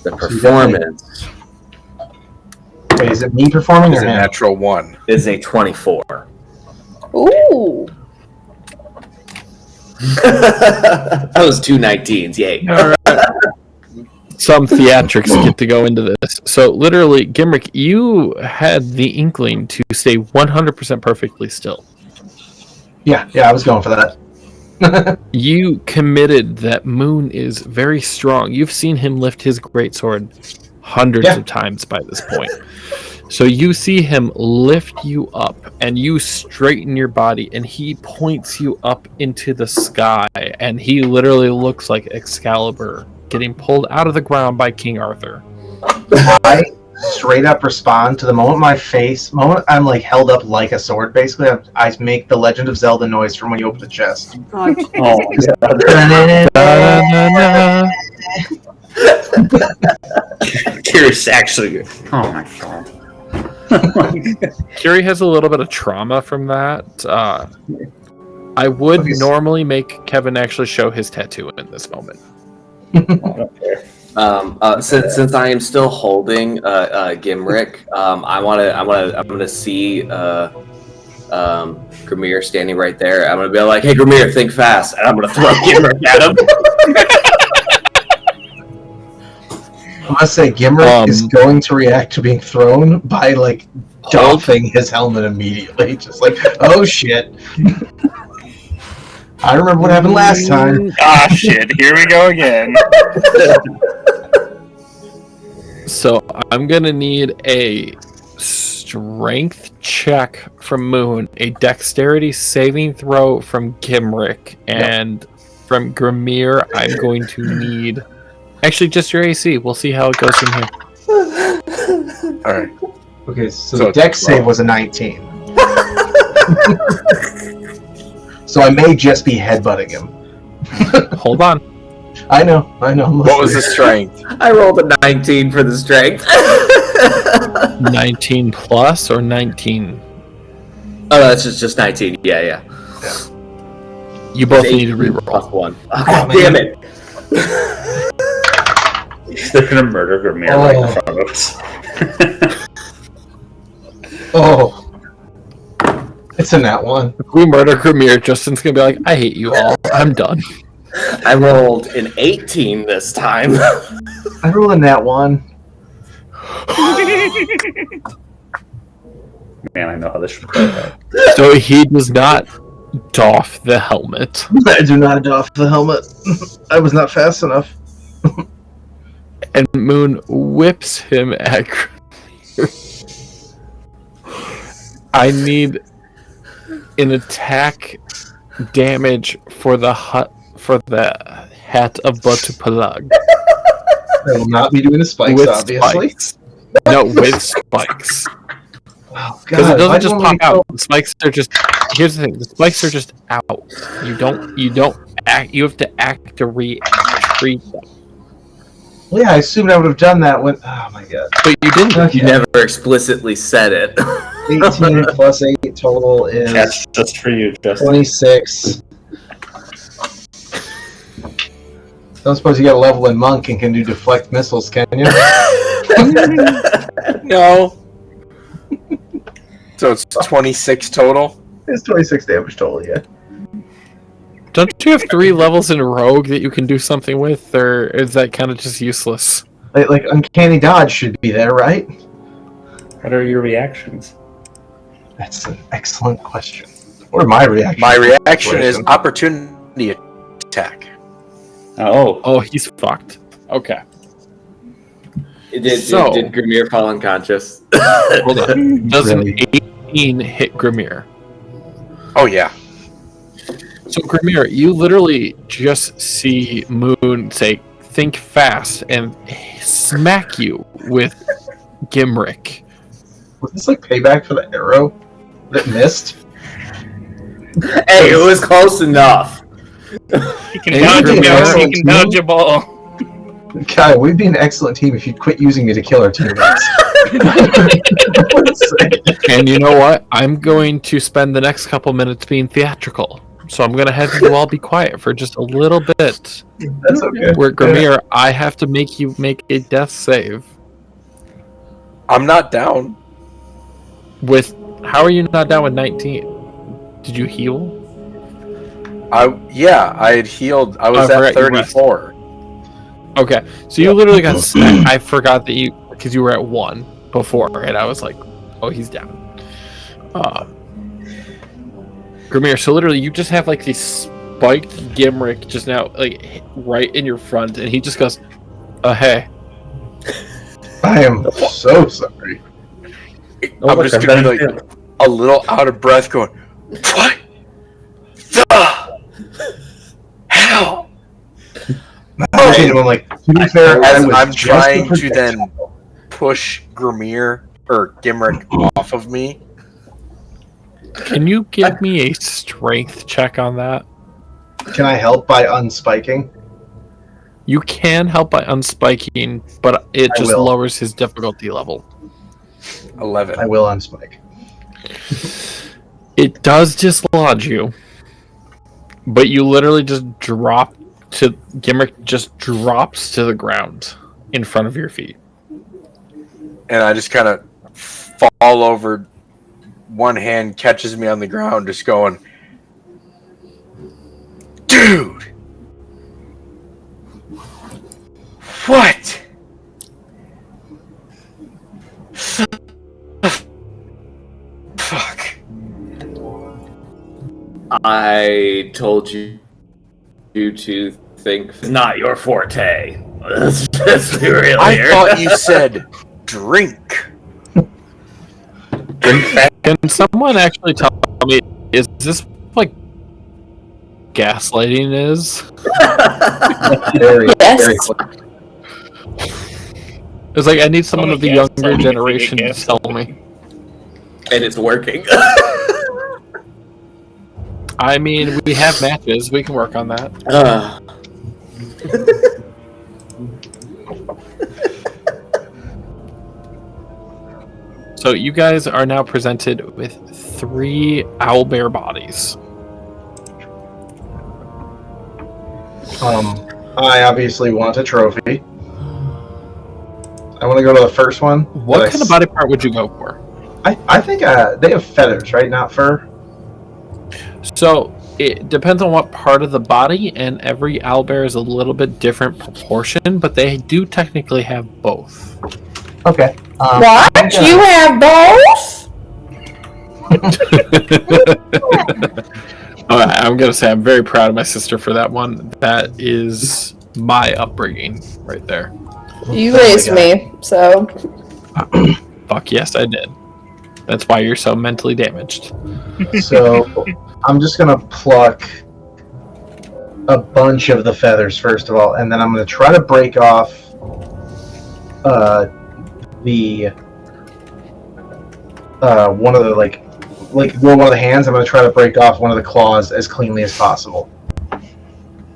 So performance Wait, is it me performing Is or a him? natural 1. is a 24. Ooh. That was 2 19s, yay. Some theatrics get to go into this. So literally, Gimrick, you had the inkling to stay 100% perfectly still. Yeah, I was going for that. You committed that Moon is very strong. You've seen him lift his greatsword hundreds Yeah. of times by this point. So you see him lift you up, and you straighten your body, and he points you up into the sky, and he literally looks like Excalibur getting pulled out of the ground by King Arthur. I straight up respond to the moment I'm like held up like a sword, basically. I make the Legend of Zelda noise from when you open the chest. Oh, Oh my god. Curious, actually. Oh my god. Curie has a little bit of trauma from that. I would Okay. normally make Kevin actually show his tattoo in this moment. Since I am still holding Gimrick, I'm gonna see Grimir standing right there. I'm gonna be like, "Hey, Grimir, think fast!" And I'm gonna throw Gimrick at him. I must say, Gimrick is going to react to being thrown by like doffing his helmet immediately. Just like, oh shit. I remember what happened last time. Ah, shit. Here we go again. So I'm gonna need a strength check from Moon, a dexterity saving throw from Gimrick, and from Grimir, I'm going to need actually just your AC. We'll see how it goes from here. Alright. Okay, so So the dex it's 12. save was a 19. So I may just be headbutting him. Hold on. I know. I'm What was listening. the strength? I rolled a 19 for the strength. 19 plus or 19? Oh, that's just 19. Yeah. You both It's need to 18 reroll. plus 1. Oh, Oh, God man. damn it. They're gonna murder Grimir right in front of us. Oh. It's a nat 1. If we murder Grimir, Justin's gonna be like, I hate you all. I'm done. I rolled an 18 this time. I rolled a nat 1. Man, I know how this should play out. So he does not doff the helmet. I do not doff the helmet. I was not fast enough. And Moon whips him at Grimir. I need an attack damage for the hat of Butterplug. I will not be doing the spikes, With obviously. spikes. No, with spikes. Oh, Because it God, why doesn't just do pop I out. The spikes are just. Here's the thing: the spikes are just out. You don't act. You have to act to retreat them. Well, yeah, I assumed I would have done that when. Oh my God. But you didn't. Okay. You never explicitly said it. 18 plus 8 total is That's just for you, Justin. 26. Don't suppose you got a level in monk and can do deflect missiles, can you? No. So it's 26 total? It's 26 damage total, yeah. Don't you have 3 levels in Rogue that you can do something with, or is that kind of just useless? Like uncanny dodge should be there, right? What are your reactions? That's an excellent question. What are my reactions? My reaction is opportunity attack. Oh, he's fucked. Okay. Did So- Grimir fall unconscious? Hold on. Does an Really? 18 hit Grimir? Oh, yeah. So Grimir, you literally just see Moon say, think fast, and smack you with Gimrick. Was this like payback for the arrow that missed? Hey, it was close enough. He can Hey, dodge a Grimir. ball. He can dodge a ball. Kai, we'd be an excellent team if you'd quit using me to kill our teammates. And you know what? I'm going to spend the next couple minutes being theatrical. So I'm going to have you all be quiet for just a little bit. That's okay. Where Grimir, I have to make you make a death save. I'm not down. How are you not down with 19? Did you heal? I had healed. I was I at forgot you rested. 34. Okay, so you literally got smacked. I forgot that because you were at 1 before, and I was like, oh, he's down. Grimir, so literally you just have like this spiked Gimrick just now, like right in your front, and he just goes, hey. I am so sorry. I'm just gonna be like a little out of breath, going, "What the hell?" I'm like, to be fair, I As was I'm just trying a to then push Grimir or Gimrick off of me. Can you give me a strength check on that? Can I help by unspiking? You can help by unspiking, but it I just will. lowers his difficulty level. 11. I will unspike. It does dislodge you, but you literally just drop to Gimrick just drops to the ground in front of your feet. And I just kind of fall over. One hand catches me on the ground, just going, "Dude, what? Fuck." I told you to think not your forte. Let's be real I here. thought you said drink. Can someone actually tell me, is this like gaslighting is? Very, Yes. very It's like I need someone of the gas younger tank, generation to gas tell tank. me. And it's working. I mean, we have matches. We can work on that. So you guys are now presented with 3 owlbear bodies. I obviously want a trophy. I want to go to the first one. What kind of body part would you go for? I think they have feathers, right? Not fur. So it depends on what part of the body, and every owlbear is a little bit different proportion, but they do technically have both. Okay. What? You have both? I'm gonna say I'm very proud of my sister for that one. That is my upbringing right there. You raised me, so. Fuck yes, I did. That's why you're so mentally damaged. So I'm just gonna pluck a bunch of the feathers first of all, and then I'm gonna try to break off the one of the like one of the hands. I'm gonna try to break off one of the claws as cleanly as possible.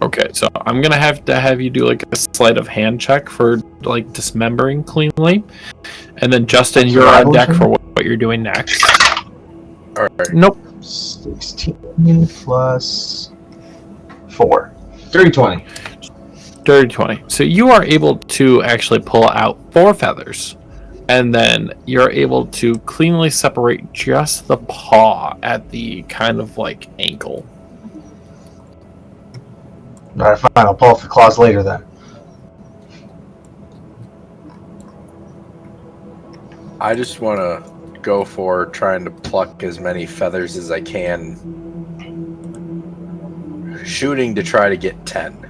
Okay, so I'm gonna have to have you do like a sleight of hand check for like dismembering cleanly, and then Justin, you're on deck for what you're doing next. All right. Nope. 16 plus 4. 320. Dirty 20. So you are able to actually pull out 4 feathers, and then you're able to cleanly separate just the paw at the kind of like ankle. Alright, fine. I'll pull off the claws later then. I just want to go for trying to pluck as many feathers as I can. Shooting to try to get 10.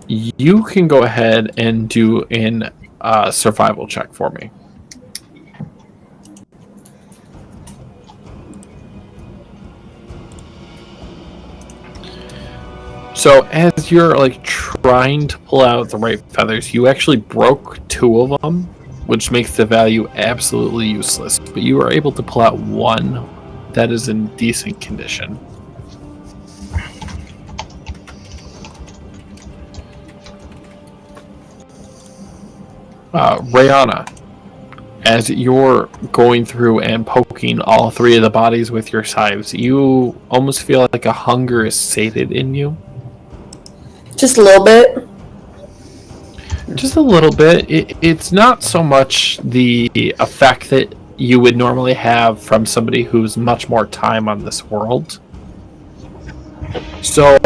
You can go ahead and do an survival check for me. So as you're like trying to pull out the right feathers, you actually broke 2 of them, which makes the value absolutely useless. But you are able to pull out 1 that is in decent condition. Rayana, as you're going through and poking all 3 of the bodies with your scythes, you almost feel like a hunger is sated in you. Just a little bit. Just a little bit. It's not so much the effect that you would normally have from somebody who's much more time on this world. So,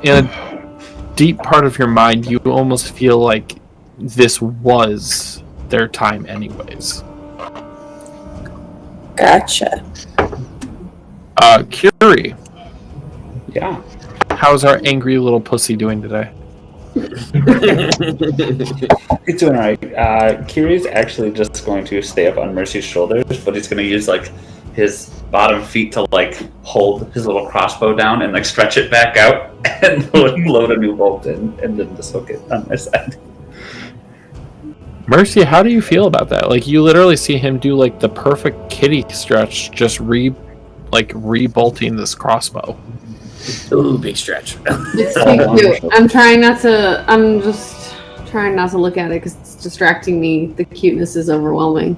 in a deep part of your mind, you almost feel like this was their time anyways. Gotcha. Curie, Yeah. how's our angry little pussy doing today? He's doing alright. Kiri's actually just going to stay up on Mercy's shoulders, but he's going to use like his bottom feet to like hold his little crossbow down and like stretch it back out and load a new bolt in and then just hook it on my side. Mercy, how do you feel about that? Like, you literally see him do like the perfect kitty stretch, just re-bolting this crossbow. Ooh, big stretch. It's too cute. I'm just trying not to look at it because it's distracting me. The cuteness is overwhelming.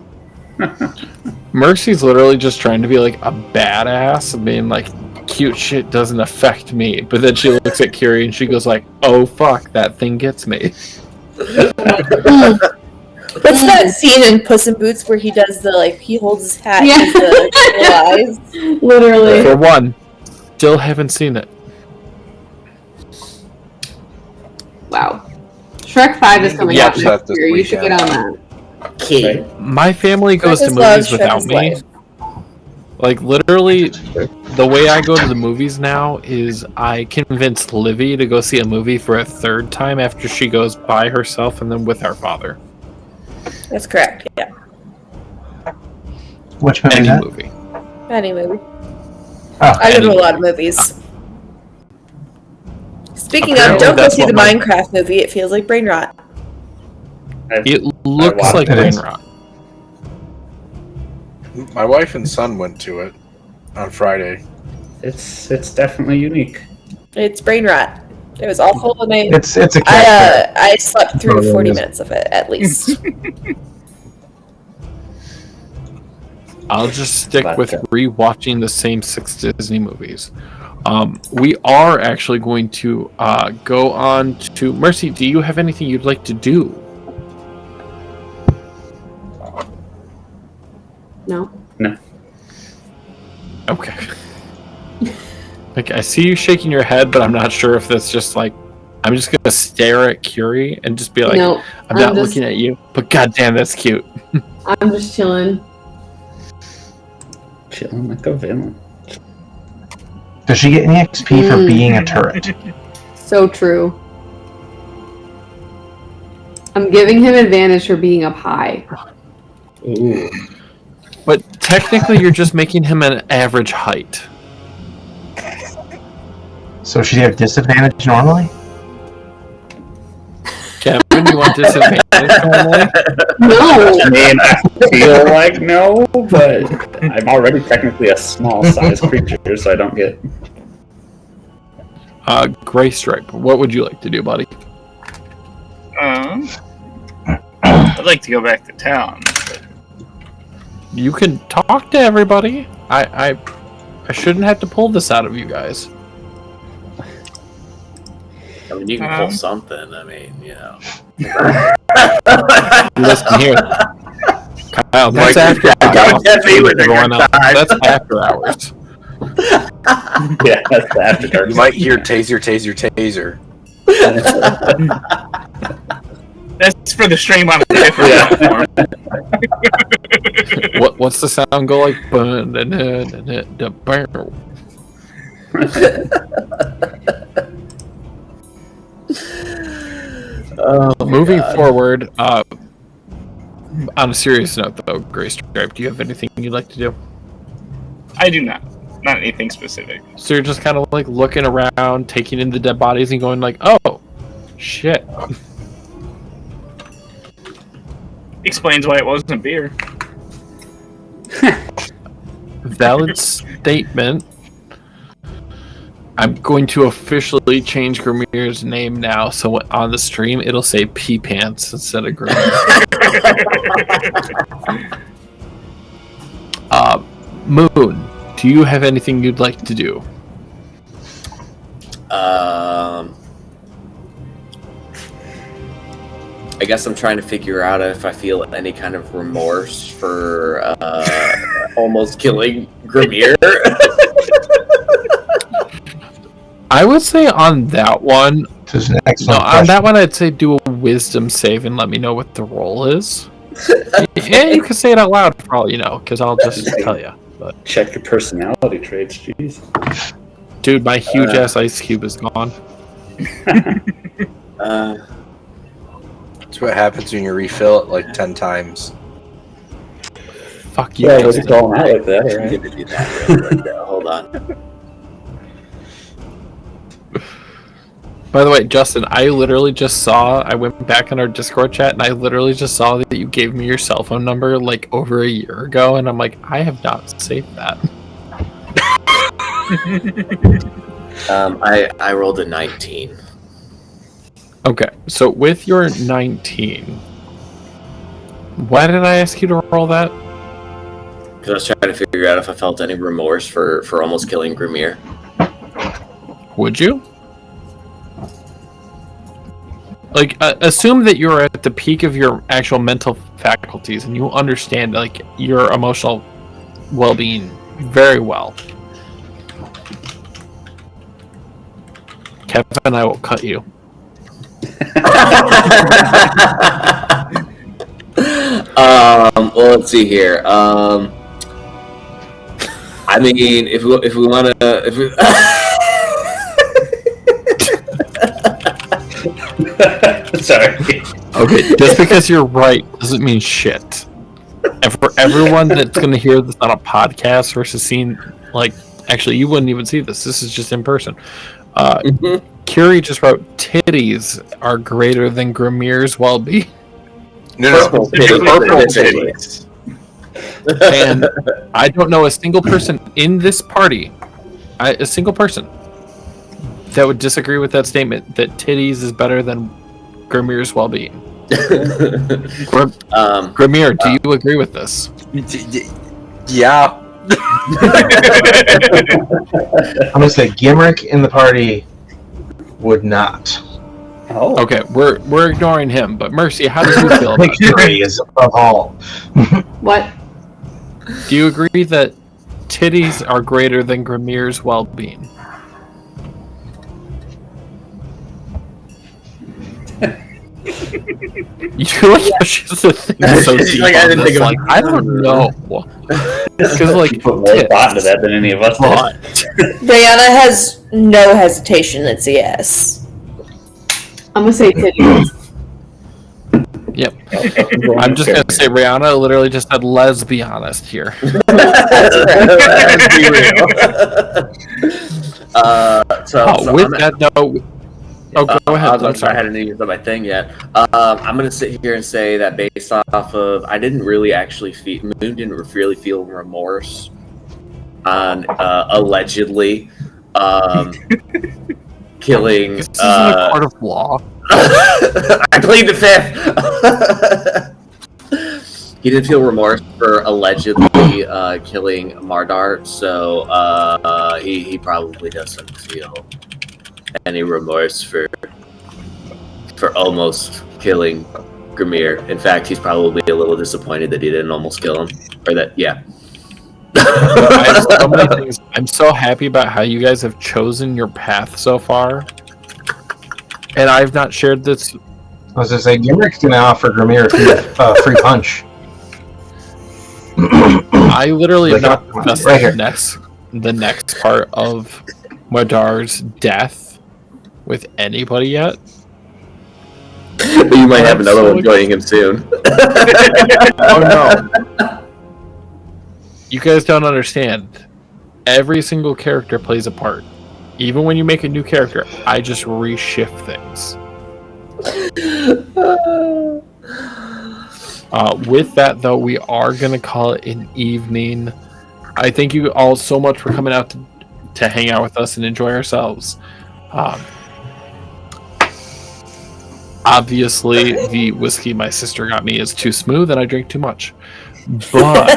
Mercy's literally just trying to be like a badass and being like, cute shit doesn't affect me. But then she looks at Curie and she goes like, oh fuck, that thing gets me. What's that scene in Puss in Boots where he does the, like, he holds his hat Yeah. with the eyes? Literally. For one, still haven't seen it. Wow. Shrek 5 is coming out Watch next that this year. You should get weekend. on that. Okay. My family goes to Shrek is movies love, without Shrek is me. life. Like, literally, the way I go to the movies now is I convinced Livy to go see a movie for a 3rd time after she goes by herself and then with our father. That's correct, yeah. Which movie? Any movie. Any movie. Oh, I go to a Any lot of movies. Speaking Apparently of, don't go that's see the what my- Minecraft movie. It feels like brain rot. It looks watched like it. brain rot. My wife and son went to it on Friday. It's definitely unique. It's brain rot. It was awful when I It's a cat. I slept through Oh, 40 yes. minutes of it at least. I'll just stick But, with rewatching the same 6 Disney movies. We are actually going to go on to Mercy. Do you have anything you'd like to do? No. Okay. Like, I see you shaking your head, but I'm not sure if that's just like I'm just gonna stare at Curie and just be like, No, I'm not I'm just- looking at you, but goddamn, that's cute. I'm just chilling. Chilling like a villain. Does she get any XP for being a turret? So true. I'm giving him advantage for being up high. Ooh. But technically, you're just making him an average height. So she'd have disadvantage normally? Kevin, you want disadvantage normally? No! I mean, I feel like no, but I'm already technically a small-sized creature, so I don't get... Gray Stripe, what would you like to do, buddy? I'd like to go back to town. You can talk to everybody. I shouldn't have to pull this out of you guys. I mean, you can pull something. I mean, you know. Listen here, Kyle. That's after hours. Everyone else. That's after hours. Yeah, that's the after dark. You might hear taser, taser, taser. That's for the stream on a different platform. What's the sound go like? Moving forward, on a serious note, though, Gray Stripe, do you have anything you'd like to do? I do not. Not anything specific. So you're just kind of like looking around, taking in the dead bodies, and going like, "Oh, shit." Explains why it wasn't beer. Valid statement. I'm going to officially change Grimir's name now, so on the stream it'll say Pee Pants instead of Grimir. Moon, do you have anything you'd like to do? I guess I'm trying to figure out if I feel any kind of remorse for almost killing Grimir. I would say on that one, This is an excellent no, on question. that one I'd say do a wisdom save and let me know what the roll is. Yeah, you can say it out loud for all you know, because I'll just tell you. But Check your personality traits, jeez. dude, my huge ass ice cube is gone. That's what happens when you refill it like 10 times. Fuck you. Yeah, Justin. let's call him out like that, I'm right? gonna do that real quick, though. Hold on. By the way, Justin, I literally just saw, I went back in our Discord chat and I literally just saw that you gave me your cell phone number like over a year ago, and I'm like, I have not saved that. I rolled a 19. Okay, so with your 19, why did I ask you to roll that? Because I was trying to figure out if I felt any remorse for almost killing Grimir. Would you? Like, assume that you're at the peak of your actual mental faculties and you understand, like, your emotional well-being very well. Kevin, I will cut you. Well, let's see here. I mean, if we want to, if we. Sorry. Okay, just because you're right doesn't mean shit. And for everyone that's going to hear this on a podcast versus seeing, like, actually, you wouldn't even see this. This is just in person. Curie just wrote, titties are greater than Grimir's well-being. Purple titties. And I don't know a single person in this party, a single person, that would disagree with that statement that titties is better than Grimir's well-being. Grimir, do you agree with this? Yeah. I'm gonna say Gimrick in the party would not. Oh. Okay, we're ignoring him, but Mercy, how do you feel about it? Fury is above all. What? Do you agree that titties are greater than Grimir's well-being? You feel like she's the thing so deep Like, I didn't think of like, I don't know. Because like Put more thought into that than any of us did. Brianna has no hesitation. It's a yes. I'm gonna say titties. Yep. I'm just gonna say Rihanna literally just said, "Let's be honest here." Let's be real. So with that though, go ahead. I'm sorry. I hadn't even used up my thing yet. I'm gonna sit here and say that based off of, I didn't really actually Moon didn't really feel remorse on allegedly killing. This isn't a court of law. I plead the fifth. He didn't feel remorse for allegedly killing Mardar, so he probably doesn't feel any remorse for almost killing Grimir. In fact, he's probably a little disappointed that he didn't almost kill him, or that I have so many things. I'm so happy about how you guys have chosen your path so far, and I've not shared this. I was gonna say Gimrick's gonna offer Grimir a free punch. I literally have not discussed right here. the next part of Mardar's death with anybody yet. But you might have another one joining him soon. Oh no. You guys don't understand. Every single character plays a part. Even when you make a new character, I just reshift things. With that, though, we are going to call it an evening. I thank you all so much for coming out to hang out with us and enjoy ourselves. Obviously, the whiskey my sister got me is too smooth and I drink too much. But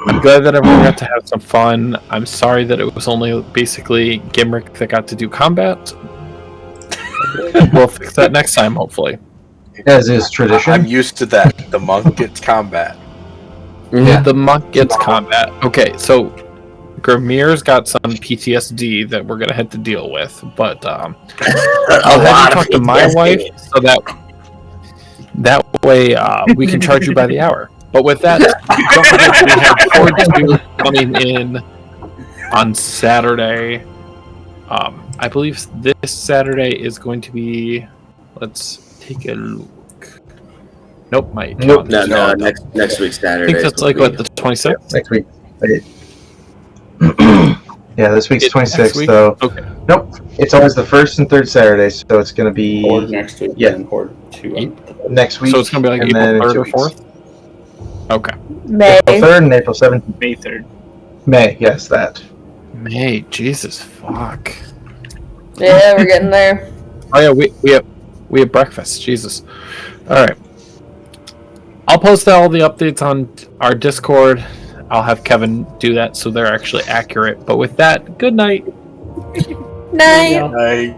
I'm glad that everyone got to have some fun. I'm sorry that it was only basically Gimrick that got to do combat. We'll fix that next time, hopefully. As is tradition. I'm used to that. The monk gets combat. Yeah. The monk gets combat. Okay, so Grimir's got some PTSD that we're gonna have to deal with, but I'll have you talk to my wife so that way we can charge you by the hour. But with that, don't forget we have Cord 2 coming in on Saturday. I believe this Saturday is going to be. Let's take a look. Nope, my calendar. No, next week Saturday. I think that's like what, the 26th? Next week. Yeah, this week's 26th, though. Okay. Nope, it's always the first and third Saturday, so it's going to be Horde next week, Yeah. and Horde 2. next week. So it's going to be like and April then 3rd or 2 weeks. 4th? Okay. May. April 3rd and April 7th. May 3rd. May, yes, that. May, Jesus fuck. Yeah, we're getting there. Oh yeah, we have breakfast. Jesus. All right. I'll post all the updates on our Discord. I'll have Kevin do that so they're actually accurate. But with that, good night. Night. Like,